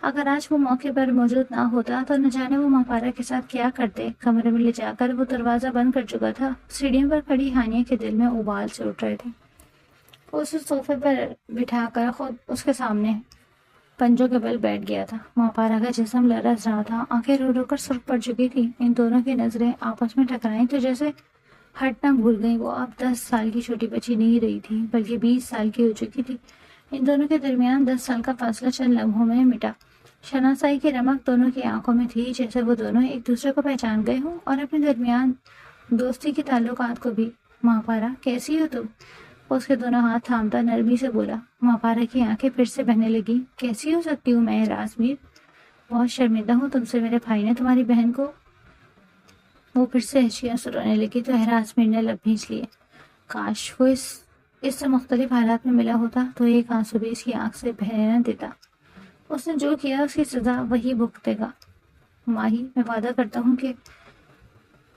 اگر آج وہ موقع پر موجود نہ ہوتا تو نہ جانے وہ مہاپارا کے ساتھ کیا کرتے۔ کمرے میں لے جا کر وہ دروازہ بند کر چکا تھا۔ سیڑھیوں پر کھڑی ہانیہ کے دل میں ابال سے اٹھ رہے تھے۔ وہ اسے صوفے پر بٹھا کر خود اس کے سامنے پنجوں کے بل بیٹھ گیا تھا۔ مہاپارا کا جسم لرز رہا تھا، آنکھیں رو رو کر سرخ پڑ چکی تھی۔ ان دونوں کی نظریں آپس میں ٹکرائیں تو جیسے ہٹنا بھول گئیں۔ وہ اب 10 سال کی چھوٹی بچی نہیں رہی تھی بلکہ 20 سال کی ہو چکی تھی۔ ان دونوں کے درمیان 10 سال کا فاصلہ چند لمحوں میں مٹا۔ شناسائی کی رمق دونوں کی آنکھوں میں تھی، جیسے وہ دونوں ایک دوسرے کو پہچان گئے ہوں اور اپنے درمیان دوستی کے تعلقات کو بھی۔ مہاپارا، کیسی ہو تم؟ وہ اس کے دونوں ہاتھ تھامتا نرمی سے بولا۔ مہاپارا کی آنکھیں پھر سے بہنے لگی۔ کیسی ہو سکتی ہوں میں راسمیر؟ بہت شرمندہ ہوں تم سے، میرے بھائی نے تمہاری بہن کو۔ وہ پھر سے ہنچیاں سے رونے لگی تو راسمیر نے لب بھینچ لیے۔ کاش وہ اس سے مختلف حالات میں ملا ہوتا تو ایک آنسو بھی اس کی آنکھ سے بہنے نہ دیتا۔ اس نے جو کیا اس کی سزا وہی بھگتے گا۔ ماہی، میں وعدہ کرتا ہوں کہ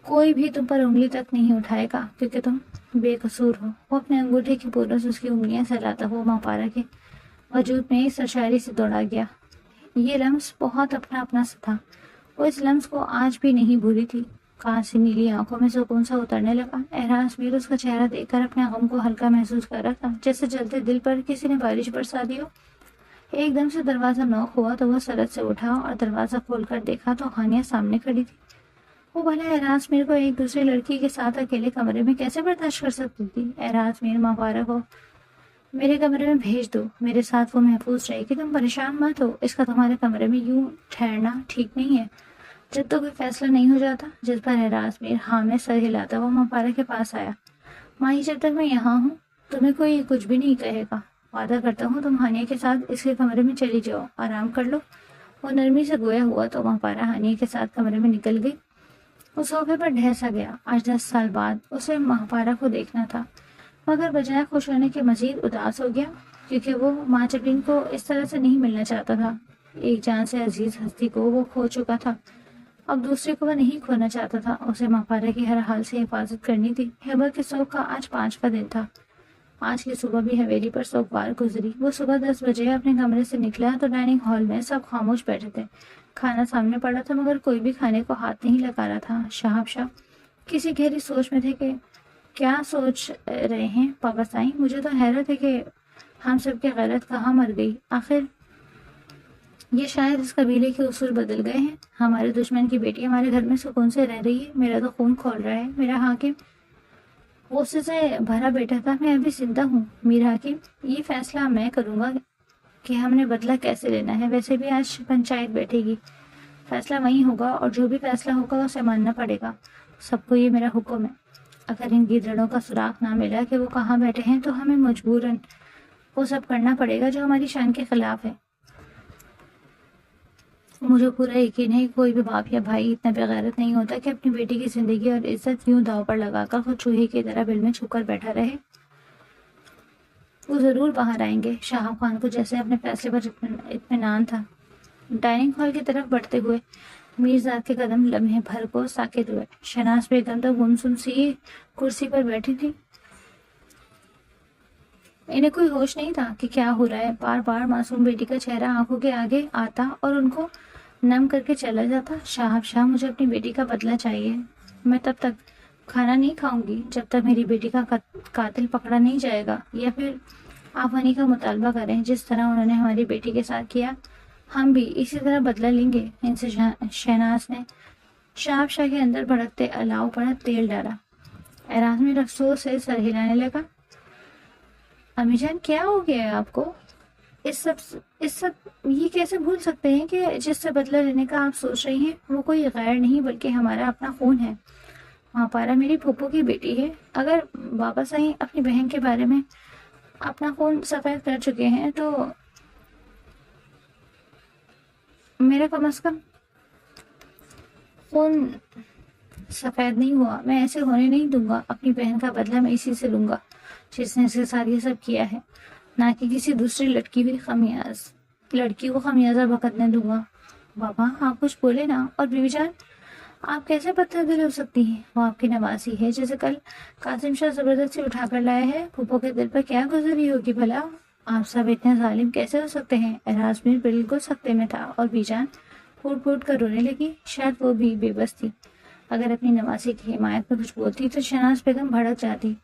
کوئی بھی تم پر انگلی تک نہیں اٹھائے گا کیونکہ تم بے قصور ہو۔ وہ اپنے انگوٹھے کی پوروں سے اس کی انگلیاں سہلاتا ہوا مہاپارا کے وجود میں ایک سرشاری سے دوڑا گیا۔ یہ لمس بہت اپنا اپنا سا تھا، وہ اس لمس کو آج بھی نہیں بھولی تھی۔ کان سے نیلی آنکھوں میں سکون سا اترنے لگا۔ راسمیر اس کا چہرہ دیکھ کر اپنے غم کو ہلکا محسوس کر رہا تھا، جیسے جلتے دل پر کسی نے بارش برسا دی ہو۔ ایک دم سے دروازہ نوک ہوا تو وہ سرد سے اٹھا اور دروازہ کھول کر دیکھا تو ہانیہ سامنے کھڑی تھی۔ وہ بھلا راسمیر کو ایک دوسری لڑکی کے ساتھ اکیلے کمرے میں کیسے برداشت کر سکتی تھی؟ راسمیر، مہاپارا کو میرے کمرے میں بھیج دو، میرے ساتھ وہ محفوظ رہے گی، تم پریشان مت ہو۔ اس کا تمہارے کمرے میں یوں ٹھہرنا ٹھیک نہیں ہے جب تک کوئی فیصلہ نہیں ہو جاتا۔ جس پر راسمیر ہاں میں سر ہلاتا وہ مہاپارا کے پاس آیا۔ ماہی، جب تک میں یہاں ہوں تمہیں کوئی کچھ بھی نہیں کہے گا، وعدہ کرتا ہوں تم ہانیہ کے ساتھ اس کے کمرے میں چلی جاؤ، آرام کر لو۔ وہ نرمی سے گویا ہوا تو مہاپارا ہانیہ کے ساتھ کمرے میں نکل گئی۔ وہ صوفے پر ڈھہ سا گیا۔ آج 10 سال بعد اسے مہاپارا کو دیکھنا تھا، مگر بجائے خوش ہونے کے مزید اداس ہو گیا، کیونکہ وہ ماں جبین کو اس طرح سے نہیں ملنا چاہتا تھا۔ ایک جان سے عزیز ہستی کو وہ کھو چکا تھا، اب دوسرے کو وہ نہیں کھونا چاہتا تھا۔ اسے مہاپارا کی ہر حال سے حفاظت کرنی تھی۔ ہیبر کے سوگ کا آج 5واں دن تھا۔ آج کی صبح بھی حویلی پر سوگوار گزری۔ وہ صبح 10 بجے اپنے کمرے سے نکلا تو ڈائننگ ہال میں سب خاموش بیٹھے تھے۔ کھانا سامنے پڑا تھا مگر کوئی بھی کھانے کو ہاتھ نہیں لگا رہا تھا۔ شہاب شاہ کسی گہری سوچ میں تھے کہ کیا سوچ رہے ہیں پاپا سائیں؟ مجھے تو حیرت ہے کہ ہم سب کی غیرت کہاں مر گئی آخر؟ یہ شاید اس قبیلے کے اصول بدل گئے ہیں۔ ہمارے دشمن کی بیٹی ہمارے گھر میں سکون سے رہ رہی ہے، میرا تو خون کھول رہا ہے۔ میرا حاکم غصے سے بھرا بیٹھا تھا، میں ابھی زندہ ہوں۔ میر حاکم، یہ فیصلہ میں کروں گا کہ ہم نے بدلہ کیسے لینا ہے، ویسے بھی آج پنچایت بیٹھے گی، فیصلہ وہیں ہوگا اور جو بھی فیصلہ ہوگا اسے ماننا پڑے گا۔ سب کو یہ میرا حکم ہے۔ اگر ان گیدڑوں کا سراغ نہ ملا کہ وہ کہاں بیٹھے ہیں تو ہمیں مجبوراً وہ سب کرنا پڑے گا جو ہماری شان کے خلاف ہے۔ مجھے پورا یقین ہے کہ کوئی بھی باپ یا بھائی اتنا بغیرت نہیں ہوتا کہ اپنی بیٹی کی زندگی اور عزت یوں داؤ پر لگا کر خود چوہے کی طرح بل میں چھپ کر بیٹھا رہے۔ وہ ضرور باہر آئیں گے۔ شہاب خان کو جیسے اپنے فیصلے پر اطمینان تھا۔ ڈائننگ ہال کی طرف بڑھتے ہوئے میرزاد کے قدم لمحے بھر کو ساکت ہوئے۔ شہناز بیگم تو گمسم سی کرسی پر بیٹھی تھی۔ انہیں کوئی ہوش نہیں تھا کہ کیا ہو رہا ہے۔ بار بار معصوم بیٹی کا چہرہ آنکھوں کے آگے آتا اور ان کو نم کر کے چلا جاتا۔ شاہ مجھے اپنی بیٹی کا بدلہ چاہیے۔ میں تب تک کھانا نہیں کھاؤں گی جب تک میری بیٹی کا قاتل پکڑا نہیں جائے گا، یا پھر آپ ہنی کا مطالبہ کریں جس طرح انہوں نے ہماری بیٹی کے ساتھ کیا، ہم بھی اسی طرح بدلہ لیں گے ان سے۔ شہناز نے شاہ کے اندر بھڑکتے الاؤ پر تیل ڈالا۔ اعراز افسوس سے سر ہلانے لگا۔ امی جان، کیا ہو گیا ہے آپ کو؟ اس سب یہ کیسے بھول سکتے ہیں کہ جس سے بدلہ لینے کا آپ سوچ رہی ہیں وہ کوئی غیر نہیں بلکہ ہمارا اپنا خون ہے۔ ماں پارا میری پھوپھو کی بیٹی ہے۔ اگر بابا سائیں اپنی بہن کے بارے میں اپنا خون سفید کر چکے ہیں تو میرا کم از کم خون سفید نہیں ہوا۔ میں ایسے ہونے نہیں دوں گا۔ اپنی بہن کا بدلہ میں اسی سے لوں گا جس نے اس کے ساتھ یہ سب کیا ہے، نہ کہ کسی دوسری لڑکی کو خمیازہ بھگتنے دوں گا۔ بابا آپ کچھ بولے نا۔ اور بیوی جان، آپ کیسے پتھر دل ہو سکتی ہیں؟ وہ آپ کی نواسی ہے جسے کل قاسم شاہ زبردستی اٹھا کر لایا ہے۔ پھوپھو کے دل پر کیا گزری ہوگی بھلا؟ آپ سب اتنے ظالم کیسے ہو سکتے ہیں؟ اعراز میر بالکل سکتے میں تھا اور بی جان پھوٹ پھوٹ کر رونے لگی۔ شاید وہ بھی بے بس تھی۔ اگر اپنی نواسی کی حمایت میں کچھ بولتی تو شہناز بیگم بھڑک جاتی،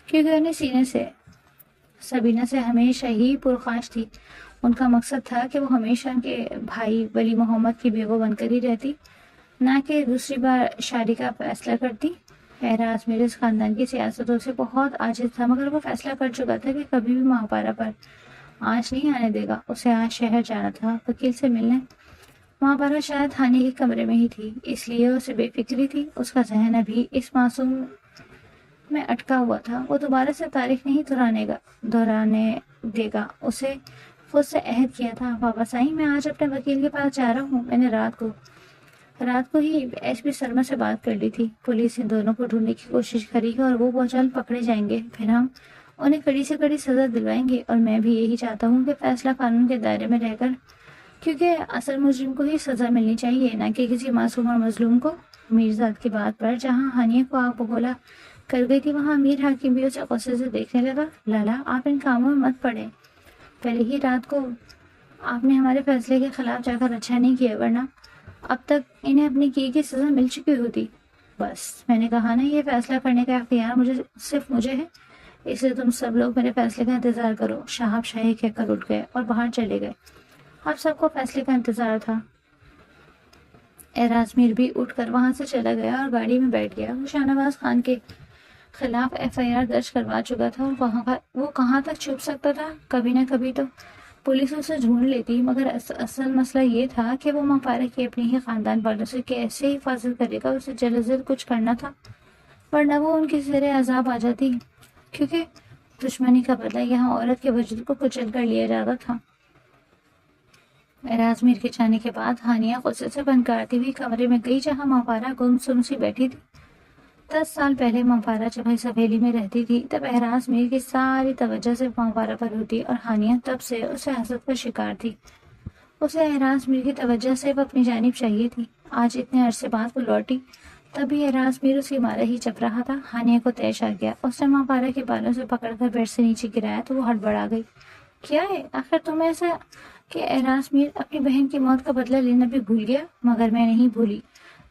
کیونکہ انہیں سینے سے سبینہ سے ہمیشہ ہی پرخاش تھی۔ ان کا مقصد تھا کہ وہ ہمیشہ ان کے بھائی ولی محمد کی بیوہ بن کر ہی رہتی، نہ کہ دوسری بار شادی کا فیصلہ کرتی۔ اعراز میرے اس خاندان کی سیاستوں سے بہت عاجز تھا، مگر وہ فیصلہ کر چکا تھا کہ کبھی بھی ماہپارہ پر آنچ نہیں آنے دے گا۔ اسے آج شہر جانا تھا وکیل سے ملنے۔ ماہپارہ شاید ہانی کے کمرے میں ہی تھی، اس لیے اسے بے فکری تھی۔ اس کا ذہن ابھی اس معصوم میں اٹکا ہوا تھا۔ وہ دوبارہ سے تاریخ نہیں دہرانے دے گا۔ اسے خود سے عہد کیا تھا، بابا سائیں میں آج اپنے وکیل کے پاس جا رہا ہوں۔ میں نے رات کو ہی ایس پی سرما سے بات کر لی تھی۔ پولیس ان دونوں کو ڈھونڈنے کی کوشش کرے گی اور وہ بہت جلد پکڑے جائیں گے۔ پھر ہم انہیں کڑی سے کڑی سزا دلوائیں گے، اور میں بھی یہی چاہتا ہوں کہ فیصلہ قانون کے دائرے میں رہ کر، کیونکہ اصل مجرم کو ہی سزا ملنی چاہیے، نہ کہ کسی معصوم اور مظلوم کو۔ میرزاد کی بات پر جہاں ہانیہ کو آگ بگولا کر گئی تھی، وہاں امیر حاکم بھی اسے غصے سے دیکھنے لگا۔ لالا، آپ ان کاموں میں مت پڑیں۔ پہلے ہی رات کو آپ نے ہمارے فیصلے کے خلاف جا کر اچھا نہیں کیا، ورنہ اب تک انہیں اپنی کی سزا مل چکی ہوتی۔ بس میں نے کہا نا، یہ فیصلہ کرنے کا اختیار صرف مجھے ہے، اس لیے تم سب لوگ میرے فیصلے کا انتظار کرو۔ شاہب شاہی کہہ کر اٹھ گئے اور باہر چلے گئے۔ اب سب کو فیصلے کا انتظار تھا۔ اعراز میر بھی اٹھ کر وہاں سے چلا گیا اور گاڑی میں بیٹھ گیا۔ وہ شاہ نواز خان کے خلاف FIR درج کروا چکا تھا، اور وہ کہاں تک چھپ سکتا تھا؟ کبھی نہ کبھی تو پولیس اسے ڈھونڈ لیتی، مگر اصل مسئلہ یہ تھا کہ وہ ماپارہ کی اپنی ہی خاندان والوں سے کیسے حفاظت کرے گا۔ اسے جلد از جلد کچھ کرنا تھا، ورنہ وہ ان کی زیر عذاب آ جاتی، کیونکہ دشمنی کا بدلہ یہاں عورت کے وجود کو کچل کر لیا جاتا تھا۔ اعراز میر کے جانے کے بعد ہانیہ غصے سے بھنکارتی ہوئی کمرے میں گئی جہاں ماپارہ گمسم سی بیٹھی تھی۔ 10 سال پہلے ماپارہ جب اس حویلی میں رہتی تھی، تب اعراز میر کی ساری توجہ صرف ماپارہ پر ہوتی، اور ہانیہ تب سے اسے حسد کا شکار تھی۔ اسے اعراز میر کی توجہ صرف اپنی جانب چاہیے تھی۔ آج اتنے عرصے بعد وہ لوٹی، تب بھی اعراز میر اس کی مارا ہی چپ رہا تھا۔ ہانیہ کو طیش آ گیا۔ اس نے ماپارہ کے بالوں سے پکڑ کر بیڈ سے نیچے گرایا تو وہ ہڑبڑا گئی۔ کیا ہے آخر تم ایسا کہ اعراز میر اپنی بہن کی موت کا بدلہ لینا بھی بھول گیا؟ مگر میں نہیں بھولی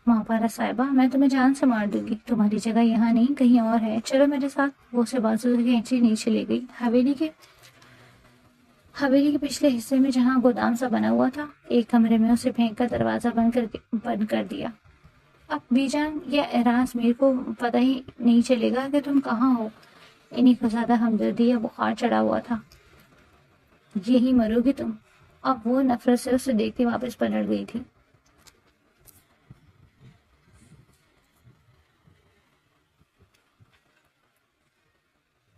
ماپارہ صاحبہ، میں تمہیں جان سے مار دوں گی۔ تمہاری جگہ یہاں نہیں کہیں اور ہے، چلو میرے ساتھ۔ وہ اسے بازو سے کھینچی نیچے لے گئی۔ حویلی کے پچھلے حصے میں جہاں گودام سا بنا ہوا تھا، ایک کمرے میں اسے پھینک کر دروازہ بند کر دیا۔ اب بی جان یا اعراز میر کو پتہ ہی نہیں چلے گا کہ تم کہاں ہو۔ انہیں کو زیادہ ہمدردی یا بخار چڑھا ہوا تھا۔ یہی مرو گی تم۔ اب وہ نفرت سے اسے دیکھتے واپس پلٹ گئی تھی۔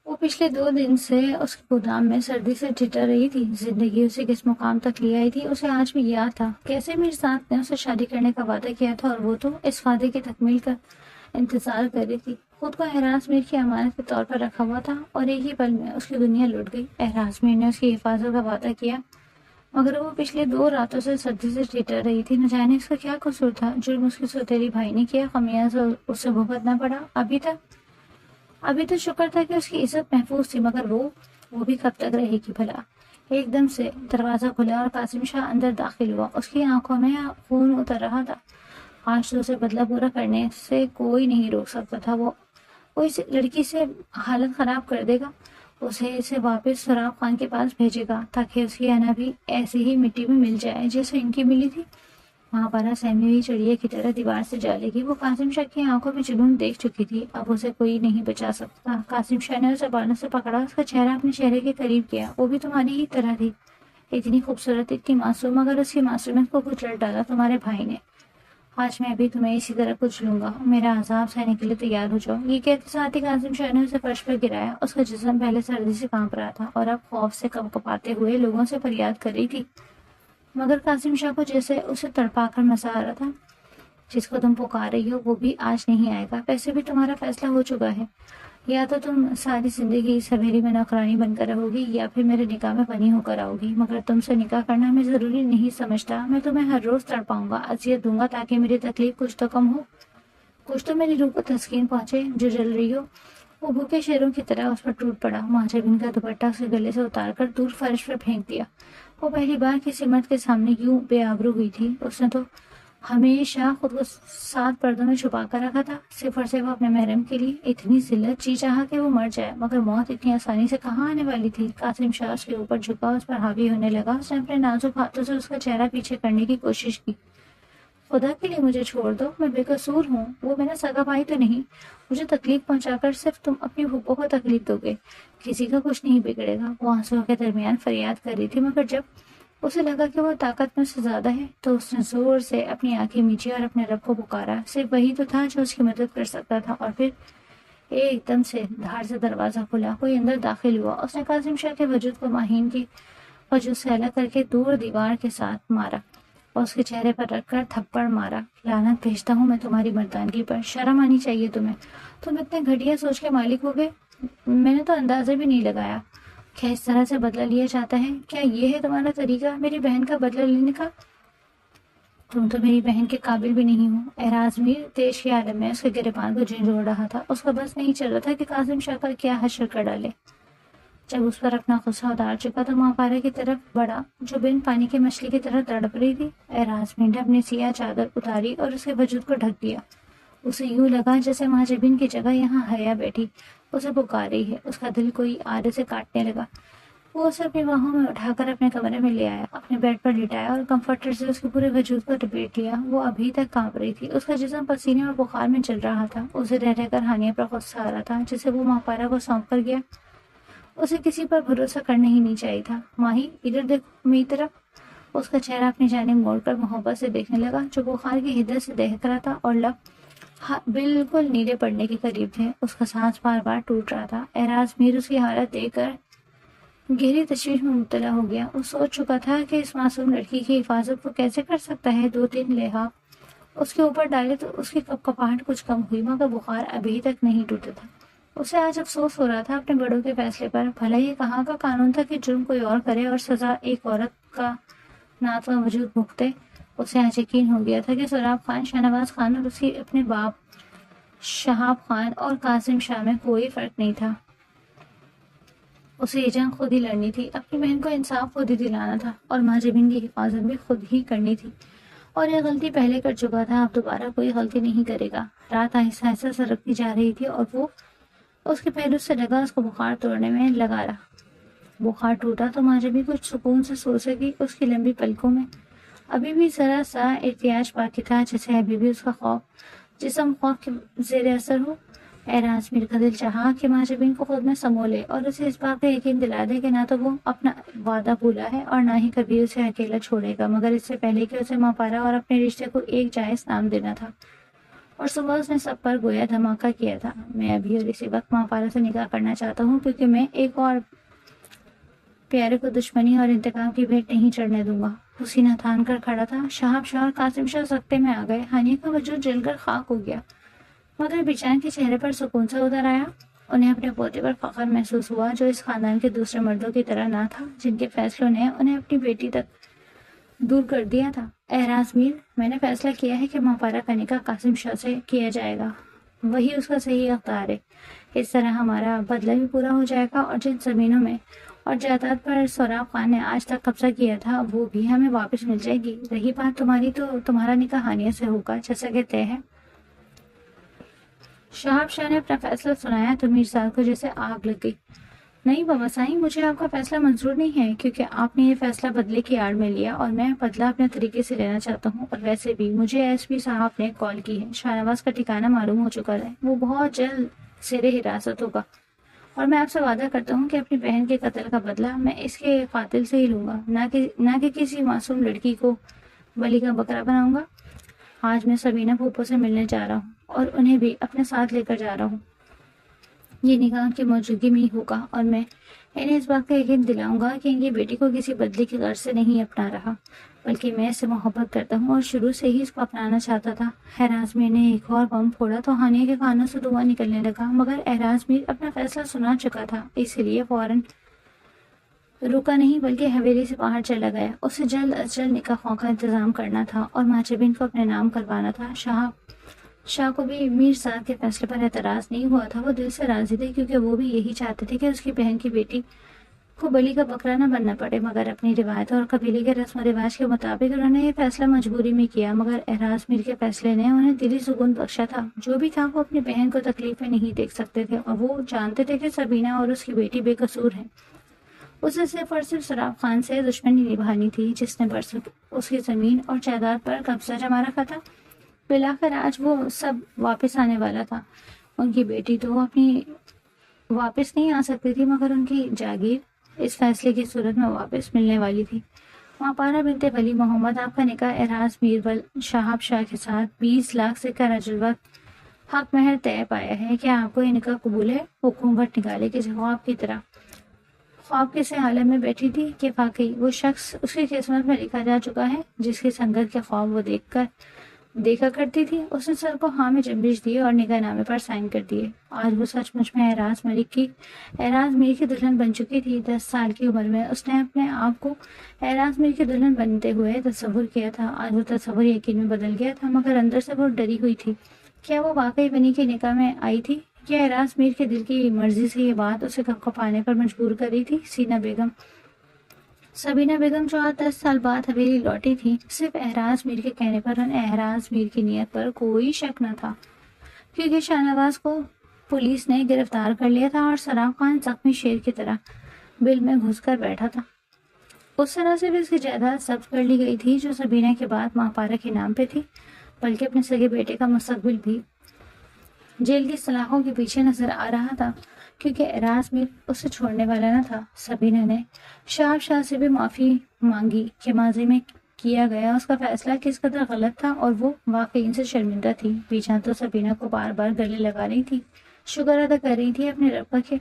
وہ پچھلے 2 دن سے اس کے گودام میں سردی سے ٹھٹر رہی تھی۔ زندگی اسے کس مقام تک لے آئی تھی، اسے آج بھی یاد تھا۔ کیسے میرزاد نے اسے شادی کرنے کا وعدہ کیا تھا، اور وہ تو اس وعدے کی تکمیل کا انتظار کر رہی تھی۔ خود کو اعراز میر کی امانت کے طور پر رکھا ہوا تھا، اور ایک ہی پل میں اس کی دنیا لٹ گئی۔ اعراز میر نے اس کی حفاظت کا وعدہ کیا، مگر وہ پچھلے 2 راتوں سے سردی سے ٹھٹر رہی تھی. نہ جانے اس کا کیا قصور تھا. جرم اس کے سوتیلی بھائی نے کیا, خمیازہ اسے بھگتنا پڑا. ابھی تو شکر تھا کہ اس کی عزت محفوظ تھی, مگر وہ بھی کب تک رہے گی بھلا. ایک دم سے دروازہ کھلا اور قاسم شاہ اندر داخل ہوا. اس کی آنکھوں میں خون اتر رہا تھا. آج تو اسے بدلہ پورا کرنے سے کوئی نہیں روک سکتا تھا. وہ کوئی لڑکی سے حالت خراب کر دے گا, اسے واپس سراب خان کے پاس بھیجے گا تاکہ اس کی انا بھی ایسی ہی مٹی میں مل جائے جیسے ان کی ملی تھی. وہاں پارا سہمی ہوئی چڑیا کی طرح دیوار سے جا لگی. وہ قاسم شاہ کی آنکھوں میں جنون دیکھ چکی تھی. اب اسے کوئی نہیں بچا سکتا. قاسم شاہ نے اسے بالوں سے پکڑا, اس کا چہرہ اپنے چہرے کے قریب کیا. وہ بھی تمہاری ہی طرح تھی, اتنی خوبصورت, اتنی معصوم, مگر اس کی معصومیت کو کچل ڈالا تمہارے بھائی نے. آج میں بھی تمہیں اسی طرح کچھ لوں گا. میرا عذاب سہنے کے لیے تیار ہو جاؤ. یہ کہتے ساتھ ہی قاسم شاہ نے اسے فرش پر گرایا. اس کا جسم پہلے سردی سے کانپ رہا تھا اور اب خوف سے کپکپاتے ہوئے لوگوں سے فریاد کر رہی تھی. مگر قاسم شاہ کو جیسے اسے تڑپا کر مزہ آ رہا تھا. جس کو تم پکار رہی ہو وہ بھی آج نہیں آئے گا. ویسے بھی تمہارا فیصلہ ہو چکا ہے. یا تو تم ساری زندگی اس حویلی میں نوکرانی بن کر رہو گی یا پھر میرے نکاح میں بنی ہو کر آؤ گی. مگر تم سے نکاح کرنا میں ضروری نہیں سمجھتا. میں تمہیں ہر روز تڑپاؤں گا, اذیت دوں گا تاکہ میری تکلیف کچھ تو کم ہو, کچھ تو میری روح کو تسکین پہنچے جو جل رہی ہو. وہ بھوکے شیروں کی طرح اس پر ٹوٹ پڑا. ماجہ بن کا دوپٹہ اس کے گلے سے اتار کر دور فرش پر پھینک دیا. وہ پہلی بار کسی مرد کے سامنے یوں بے آبرو ہوئی تھی. اس نے تو ہمیشہ خود کو 7 پردوں میں چھپا کر رکھا تھا, صرف اور صرف اپنے محرم کے لیے. اتنی ذلت جی چاہا کہ وہ مر جائے, مگر موت اتنی آسانی سے کہاں آنے والی تھی. قاسم شاہ اس کے اوپر جھکا, اس پر حاوی ہونے لگا. اس نے اپنے نازک ہاتھوں سے اس کا چہرہ پیچھے کرنے کی کوشش کی. خدا کے لیے مجھے چھوڑ دو, میں بے قصور ہوں. وہ میرا سگا بھائی تو نہیں. مجھے تکلیف پہنچا کر صرف تم اپنی پھوپھو کو تکلیف دو گے. کسی کا کچھ نہیں بگڑے گا. وہ آنسوؤں کے درمیان فریاد کر رہی تھی, مگر جب اسے لگا کہ وہ طاقت میں سے زیادہ ہے تو اس نے زور سے اپنی آنکھیں میچی اور اپنے رب کو پکارا. صرف وہی تو تھا جو اس کی مدد کر سکتا تھا. اور پھر ایک دم سے دھار سے دروازہ کھلا, کوئی اندر داخل ہوا. اس نے قاسم شاہ کے وجود کو ماہین کی وجود سے الگ کر کے دور دیوار کے ساتھ مارا اور اس کے چہرے پر رکھ کر تھپڑ مارا. لعنت بھیجتا ہوں میں تمہاری مردانگی پر. شرم آنی چاہیے تمہیں. تم اتنے گھٹیا سوچ کے مالک ہو گئے, میں نے تو اندازہ بھی نہیں لگایا. کیا اس طرح سے بدلہ لیا جاتا ہے؟ کیا یہ ہے تمہارا طریقہ میری بہن کا بدلہ لینے کا؟ تم تو میری بہن کے قابل بھی نہیں ہو. اعراض میر تیش کے عالم میں اس کے گریبان کو جھنجھوڑ رہا تھا. اس کا بس نہیں چل رہا تھا کہ قاسم شاہ پر کیا حشر کر ڈالے. جب اس پر اپنا غصہ اتار چکا تو ماں پارے کی طرف بڑھا جو بن پانی کی مچھلی کی طرح تڑپ رہی تھی. اعراض میر نے اپنی سیاہ چادر اتاری اور اس کے وجود کو ڈھک دیا. اسے یوں لگا جیسے ماں جبین کی جگہ یہاں حیا بیٹھی اسے پکار رہی ہے. اس کا دل کوئی آرے سے کاٹنے لگا. وہ اسے اپنی باہوں میں اٹھا کر اپنے کمرے میں لے آیا, اپنے بیڈ پر لٹایا اور کمفرٹر سے اس کے پورے وجود کو لپیٹ لیا. وہ ابھی تک کانپ رہی تھی. اس کا جسم پسینے اور بخار میں چل رہا تھا. اسے رہ رہ کر ہانیہ پر غصہ آ رہا تھا جسے وہ ماں پارا کو سونپ کر گیا. اسے کسی پر بھروسہ کرنا ہی نہیں چاہیے تھا. ماہی ادھر دیکھ میری طرف. اس کا چہرہ اپنی جانب موڑ کر محبت سے دیکھنے لگا جو بخار کی حدت سے دہک رہا تھا اور لب بالکل نیلے پڑنے کے قریب تھے. اس کا سانس بار بار ٹوٹ رہا تھا. اعراض میر اس کی حالت دیکھ کر گہری تشویش میں مبتلا ہو گیا. وہ سوچ چکا تھا کہ اس معصوم لڑکی کی حفاظت وہ کیسے کر سکتا ہے. 2-3 لحاف اس کے اوپر ڈالے تو اس کی کپکپاہٹ کچھ کم ہوئی, مگر بخار ابھی تک نہیں ٹوٹا تھا. اسے آج افسوس ہو رہا تھا اپنے بڑوں کے فیصلے پر. بھلا یہ کہاں کا قانون تھا کہ جرم کوئی اور کرے اور سزا ایک عورت کا ناتواں وجود بھگتے. اسے آج یقین ہو گیا تھا کہ سراب خان, شاہ نواز خان اور اسی اپنے باپ شہاب خان اور قاسم شاہ میں کوئی فرق نہیں تھا. اسے یہ جنگ خود ہی لڑنی تھی. اپنی بہن کو انصاف خود ہی دلانا تھا اور ماں جبین کی حفاظت بھی خود ہی کرنی تھی. اور یہ غلطی پہلے کر چکا تھا, اب دوبارہ کوئی غلطی نہیں کرے گا. رات آہستہ آہستہ سرکتی جا رہی تھی اور وہ اس کے پہلو سے لگا اس کو بخار توڑنے میں لگا رہا. بخار ٹوٹا تو ماں جبین کچھ سکون سے سو سکی. اس کی لمبی پلکوں میں ابھی بھی ذرا سا احتیاج باقی تھا جیسے ابھی بھی اس کا جسم خوف کے زیر اثر ہو. اعراض میر کا دل چاہا کہ ماں جبین کو خود میں سمو لے اور اسے اس بات کا یقین دلا دے کہ نہ تو وہ اپنا وعدہ بھولا ہے اور نہ ہی کبھی اسے اکیلا چھوڑے گا, مگر اس سے پہلے کہ اسے ماں پارا اور اپنے رشتے کو ایک جائز نام دینا تھا. اور صبح اس نے سب پر گویا دھماکہ کیا تھا. میں ابھی اور اسی وقت ماں پارا سے نکاح کرنا چاہتا ہوں کیونکہ میں ایک اور پیارے کو دشمنی اور انتقام کی بھیٹ نہیں چڑھنے دوں گا. وہ سینہ تھان کر کھڑا تھا. شہاب شاہ اور قاسم شاہ سکتے میں آ گئے. ہانیہ کا وجود جل کر خاک ہو گیا, مگر بیچان کے چہرے پر سکون سے اتر آیا. انہیں اپنے پوتے پر فخر محسوس ہوا جو اس خاندان کے دوسرے مردوں کی طرح نہ تھا جن کے فیصلوں نے انہیں اپنی بیٹی تک دور کر دیا تھا۔ اعراز میر، میں نے فیصلہ کیا ہے کہ ماپارا کا نکاح قاسم شاہ سے کیا جائے گا، وہی اس کا صحیح اختیار ہے۔ اس طرح ہمارا بدلہ بھی پورا ہو جائے گا اور جن زمینوں میں اور جائیداد پر سوراب خان نے آج تک قبضہ کیا تھا وہ بھی ہمیں واپس مل جائے گی۔ رہی بات تمہاری، تو تمہارا نکاح ہانیہ سے ہوگا جیسا کہ طے ہے۔ شہاب شاہ نے اپنا فیصلہ سنایا تو میر صاحب کو جیسے آگ لگ گئی۔ نہیں بابا سائیں، مجھے آپ کا فیصلہ منظور نہیں ہے کیونکہ آپ نے یہ فیصلہ بدلے کی آڑ میں لیا اور میں بدلہ اپنے طریقے سے لینا چاہتا ہوں، اور ویسے بھی مجھے ایس پی صاحب نے کال کی ہے، شاہ نواز کا ٹھکانہ معلوم ہو چکا ہے، وہ بہت جلد زیر حراست ہوگا، اور میں آپ سے وعدہ کرتا ہوں کہ اپنی بہن کے قتل کا بدلہ میں اس کے قاتل سے ہی لوں گا، نہ کہ کسی معصوم لڑکی کو بلی کا بکرا بناؤں گا۔ آج میں سبینہ پھوپھو سے ملنے جا رہا ہوں اور انہیں بھی اپنے ساتھ لے کر جا رہا ہوں۔ یہ نکاح کی موجودگی میں ہی ہوگا اور میں انہیں اس بات کا یقین دلاؤں گا کہ ان کی بیٹی کو کسی بدلے کی غرض سے نہیں اپنا رہا، بلکہ میں اس سے محبت کرتا ہوں اور شروع سے ہی اس کو اپنانا چاہتا تھا۔ اعراز میر نے ایک اور بم پھوڑا تو ہانیہ کے کانوں سے دھواں نکلنے لگا، مگر اعراز میر اپنا فیصلہ سنا چکا تھا، اس لیے فوراً رکا نہیں بلکہ حویلی سے باہر چلا گیا۔ اسے جلد از جلد نکاحوں کا انتظام کرنا تھا اور ماچبین کو اپنے نام کروانا تھا۔ شاہ کو بھی میر صاحب کے فیصلے پر اعتراض نہیں ہوا تھا، وہ دل سے راضی تھے کیونکہ وہ بھی یہی چاہتے تھے کہ اس کی بہن کی بیٹی کو بلی کا بکرا نہ بننا پڑے، مگر اپنی روایت اور قبیلے کے رسم و رواج کے مطابق انہوں نے یہ فیصلہ مجبوری میں کیا، مگر اعراز میر کے فیصلے نے انہیں دلی سکون بخشا تھا۔ جو بھی تھا وہ اپنی بہن کو تکلیف میں نہیں دیکھ سکتے تھے اور وہ جانتے تھے کہ سبینہ اور اس کی بیٹی بے قصور ہیں۔ اسے صرف اور صرف سوراب خان سے دشمنی نبھانی تھی جس نے برسوں اس کی زمین اور جائیداد پر قبضہ جما رکھا تھا۔ بالآخر آج وہ سب واپس آنے والا تھا۔ ان کی بیٹی تو اپنی واپس نہیں آ سکتی تھی، مگر ان کی جاگیر اس فیصلے کی صورت میں واپس ملنے والی تھی۔ ماپارا بنت ولی محمد، آپ کا نکاح اعراز میر شہاب شاہ کے ساتھ 20 لاکھ سے کا الوقت حق مہر طے پایا ہے۔ کیا آپ کو یہ نکاح قبول ہے؟ وہ گھونگھٹ نکالے کسی خواب کی طرح خواب کسی عالم میں بیٹھی تھی کہ واقعی وہ شخص اس کی قسمت میں لکھا جا چکا ہے جس کی سنگت کے خواب وہ دیکھا کرتی تھی۔ اس نے سر کو ہاں میں جنبش دی اور نکاح نامے پر سائن کر دیے۔ آج وہ سچ مچ میں اعراز میر کی دلہن بن چکی تھی۔ 10 سال کی عمر میں اس نے اپنے آپ کو اعراز میر کی دلہن بنتے ہوئے تصور کیا تھا۔ آج وہ تصور یقین میں بدل گیا تھا، مگر اندر سے وہ ڈری ہوئی تھی۔ کیا وہ واقعی بنی کے نکاح میں آئی تھی؟ کیا اعراز میر کے دل کی مرضی سے یہ بات اسے کپانے پر مجبور کر رہی تھی؟ سبینہ بیگم جو آج 10 سال بعد حویلی لوٹی تھی، صرف اعراز میر کے کہنے پر اعراز میر کی نیت پر کوئی شک نہ تھا، کیونکہ شاہ نواز کو پولیس نے گرفتار کر لیا تھا اور سوراب خان زخمی شیر کی طرح بل میں گھس کر بیٹھا تھا۔ اس سے نہ صرف اس کی جائیداد ضبط کر لی گئی تھی جو سبینہ کے بعد ماپارا کے نام پہ تھی، بلکہ اپنے سگے بیٹے کا مستقبل بھی جیل کی سلاخوں کے پیچھے نظر آ رہا تھا، کیونکہ اعراز میر اسے چھوڑنے والا نہ تھا۔ سبینہ نے شہاب شاہ سے بھی معافی مانگی کہ ماضی میں کیا گیا اس کا فیصلہ کس قدر غلط تھا اور وہ واقعی ان سے شرمندہ تھی۔ بیچاں تو سبینہ کو بار بار گلے لگا رہی تھی، شکر ادا کر رہی تھی اپنے رب کا کہ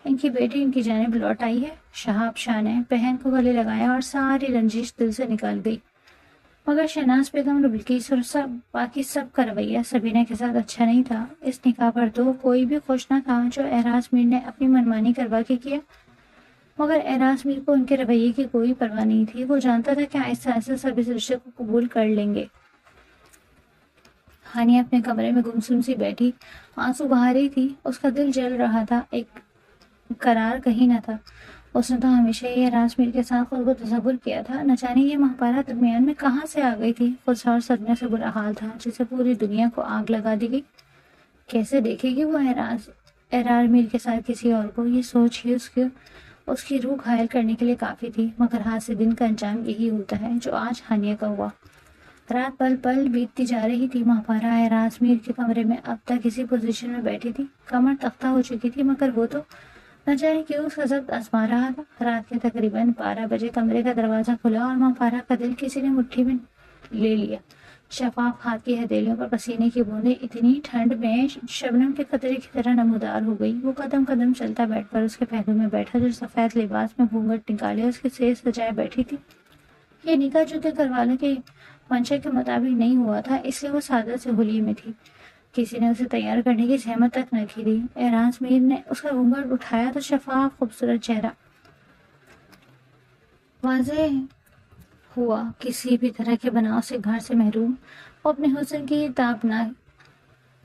ان کی بیٹی ان کی جانب لوٹ آئی ہے۔ شہاب شاہ نے بہن کو گلے لگایا اور ساری رنجش دل سے نکال گئی، مگر شہناز بیگم اور بلقیس اور باقی سب کا رویہ سبینہ کے ساتھ اچھا نہیں تھا۔ اس نکاح پر تو کوئی بھی خوش نہ تھا جو اعراز میر نے اپنی منمانی کروا کے کیا، مگر اعراز میر کو ان کے رویے کی کوئی پرواہ نہیں تھی۔ وہ جانتا تھا کہ آہستہ آہستہ سب اس رشتے کو قبول کر لیں گے۔ ہانیہ اپنے کمرے میں گمسم سی بیٹھی آنسو بہا رہی تھی، اس کا دل جل رہا تھا، ایک قرار کہیں نہ تھا۔ اس نے تو ہمیشہ یہ اعراز میر کے ساتھ خود کو تصور کیا تھا، نہ جانے یہ ماپارا درمیان میں کہاں سے آ گئی تھی۔ خود اور صدمے سے برا حال تھا جسے پوری دنیا کو آگ لگا دی گئی۔ کیسے دیکھے گی وہ اعراز میر کے ساتھ کسی اور کو؟ یہ سوچ ہی اس کی روح گھائل کرنے کے لیے کافی تھی، مگر ہاتھ سے دن کا انجام یہی ہوتا ہے جو آج ہانیہ کا ہوا۔ رات پل پل بیتتی جا رہی تھی۔ ماپارا اعراز میر کے کمرے میں اب تک اسی پوزیشن میں بیٹھی تھی، کمر تختہ ہو چکی تھی، مگر وہ تو نہ جانے کیوں اس کا ضبط آزما رہا تھا۔ رات کے تقریباً 12 بجے کمرے کا دروازہ کھلا اور ماپارا کا دل کسی نے مٹھی میں لے لیا۔ شفاف ہاتھ کی ہتھیلیوں پر پسینے کی بوندیں اتنی ٹھنڈ میں شبنم کے قطرے کی طرح نمودار ہو گئی۔ وہ قدم قدم چلتا بیٹھ کر اس کے پہلو میں بیٹھا جو سفید لباس میں گھونگھٹ نکالے اس کے سیر سجائے بیٹھی تھی۔ یہ نکاح جو کہ گھر والوں کے منشا کے مطابق نہیں ہوا تھا، اس لیے وہ سادہ سے حلیے میں تھی کسی نے اسے تیار کرنے کی زحمت تک نہ کی دی۔ اعراز میر نے اس کا گھونگھٹ اٹھایا تو شفاف خوبصورت چہرہ واضح ہوا۔ کسی بھی طرح کے بناؤ سے گھر سے محروم وہ اپنے حسن کی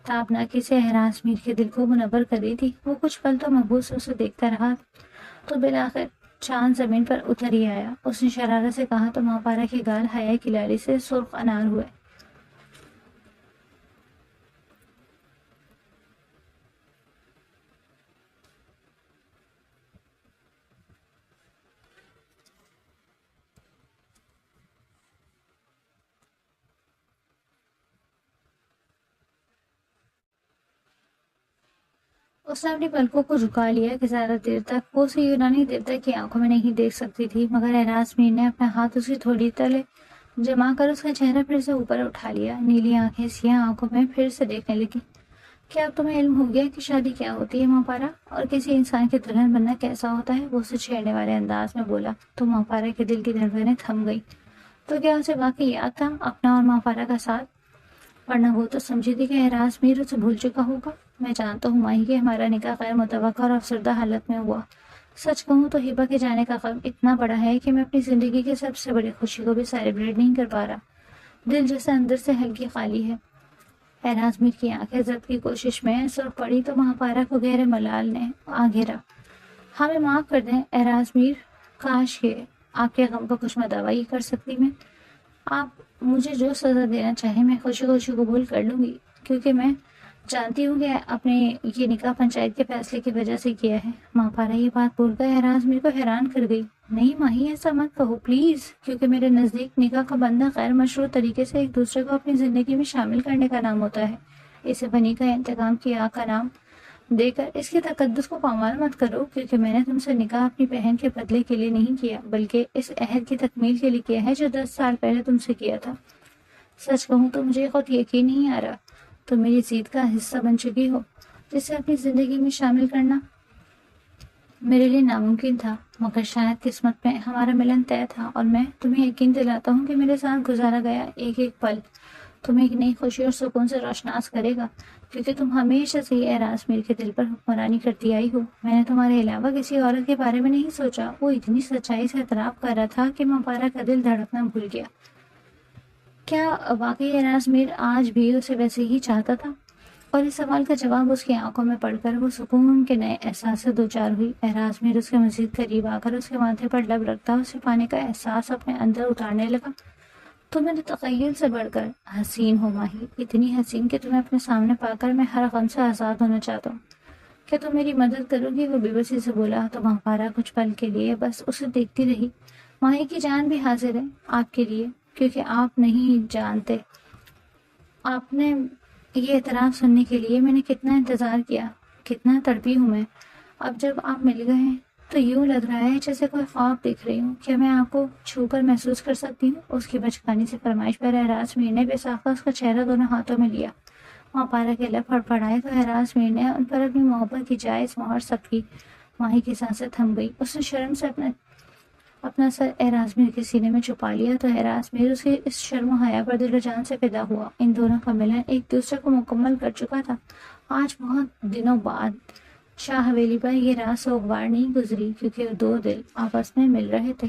تابناکی سے اعراز میر کے دل کو منور کر رہی تھی۔ وہ کچھ پل تو محبوس اسے دیکھتا رہا تو بالآخر چاند زمین پر اتر ہی آیا۔ اس نے شرارت سے کہا تو ماں پارا کے گال حیا کی لالی سے سرخ انار ہوئے۔ اس نے اپنی پلکوں کو جھکا لیا کہ زیادہ دیر تک وہ اسے یونانی دیوتا کی آنکھوں میں نہیں دیکھ سکتی تھی، مگر اعراز میر نے اپنا ہاتھ اس کی تھوڑی تلے جما کر اس کا چہرہ پھر سے اوپر اٹھا لیا۔ نیلی آنکھیں سیاہ آنکھوں میں پھر سے دیکھنے لگی۔ کیا اب تمہیں علم ہو گیا کہ شادی کیا ہوتی ہے ماں پارا، اور کسی انسان کی دلہن بننا کیسا ہوتا ہے؟ وہ اسے چھیڑنے والے انداز میں بولا تو ماں پارا کے دل کی دھڑکنیں تھم گئی۔ تو کیا اسے واقعی یاد تھا اپنا اور ماں پارا کا ساتھ؟ ورنہ وہ تو سمجھی تھی کہ اعراز میر اسے بھول چکا ہوگا۔ میں جانتا ہوں ماہی کہ ہمارا نکاح غیر متوقع اور افسردہ حالت میں ہوا۔ سچ کہوں تو ہبہ کے جانے کا غم اتنا بڑا ہے کہ میں اپنی زندگی کی سب سے بڑی خوشی کو بھی سیلیبریٹ نہیں کر پا رہا۔ دل جیسے اندر سے ہلکی خالی ہے۔ اعراز میر کی آنکھیں ضبط کی کوشش میں سرخ پڑی تو ماں پارا کو گہرے ملال نے آ گھیرا۔ ہمیں معاف کر دیں اعراز میر، کاش کہ آپ کے غم کو کچھ مداوع کر سکتی میں۔ آپ مجھے جو سزا دینا چاہیں میں خوشی خوشی قبول کر لوں گی، کیونکہ میں جانتی ہوں کہ اپنے یہ نکاح پنچایت کے فیصلے کی وجہ سے کیا ہے۔ ماں پارا یہ بات بول کر اعراز میر کو حیران کر گئی۔ نہیں ماہی، ایسا مت کہو پلیز، کیونکہ میرے نزدیک نکاح کا بندہ غیر مشروع طریقے سے ایک دوسرے کو اپنی زندگی میں شامل کرنے کا نام ہوتا ہے۔ اسے بنی کا انتقام کی آگ کا نام دے کر اس کے تقدس کو پامال مت کرو، کیونکہ میں نے تم سے نکاح اپنی بہن کے بدلے کے لیے نہیں کیا، بلکہ اس عہد کی تکمیل کے لیے کیا ہے جو 10 سال پہلے تم سے کیا تھا۔ سچ کہوں تو مجھے خود یقین نہیں آ رہا تم میری جیت کا حصہ بن چکی ہو، جسے اپنی زندگی میں شامل کرنا میرے لیے ناممکن تھا، مگر شاید قسمت میں ہمارا ملن طے تھا، اور میں تمہیں یقین دلاتا ہوں کہ میرے ساتھ گزارا گیا ایک ایک پل تمہیں ایک نئی خوشی اور سکون سے روشناس کرے گا، کیونکہ تم ہمیشہ سے ہی اعراز میر کے دل پر حکمرانی کرتی آئی ہو۔ میں نے تمہارے علاوہ کسی عورت کے بارے میں نہیں سوچا۔ وہ اتنی سچائی سے اعتراف کر رہا تھا کہ ماں پارا کا دل دھڑکنا بھول گیا۔ کیا واقعی اعراز میر آج بھی اسے ویسے ہی چاہتا تھا؟ اور اس سوال کا جواب اس کی آنکھوں میں پڑھ کر وہ سکون کے نئے احساس سے دوچار ہوئی۔ اعراز میر اس کے مزید قریب آ کر اس کے ماتھے پر لب رکھتا اسے پانے کا احساس اپنے اندر اتارنے لگا۔ تم میرے تخیل سے بڑھ کر حسین ہو ماہی، اتنی حسین کہ تمہیں اپنے سامنے پا کر میں ہر غم سے آزاد ہونا چاہتا ہوں۔ کیا تم میری مدد کرو گی؟ وہ بے بسی سے بولا تو ماں پارا کچھ پل کے لیے بس اسے دیکھتی رہی۔ ماہی کی جان بھی حاضر ہے آپ کے لیے، کیونکہ آپ نہیں جانتے آپ نے یہ اعتراف سننے کے لیے میں نے کتنا انتظار کیا، کتنا تڑپی ہوں میں۔ اب جب آپ مل گئے ہیں تو یوں لگ رہا ہے جیسے کوئی خواب دیکھ رہی ہوں۔ کیا میں آپ کو چھو کر محسوس کر سکتی ہوں؟ اس کی بچکانی سے فرمائش پر اعراز میر نے بے ساختہ اس کا چہرہ دونوں ہاتھوں میں لیا۔ ماں پارا کے لب پڑپڑائے تو اعراز میر نے ان پر اپنی محبت کی جائز مہر سب کی۔ ماہی کی سانسیں تھم گئی۔ اس نے شرم سے اپنا سر اعراز میر کے سینے میں چھپا لیا تو اعراز میر اس کے اس شرم و حیا پر دل و جان سے فدا ہوا۔ ان دونوں کا ملن ایک دوسرے کو مکمل کر چکا تھا۔ آج بہت دنوں بعد شاہ حویلی پر یہ رات سوگوار نہیں گزری، کیونکہ دو دل آپس میں مل رہے تھے۔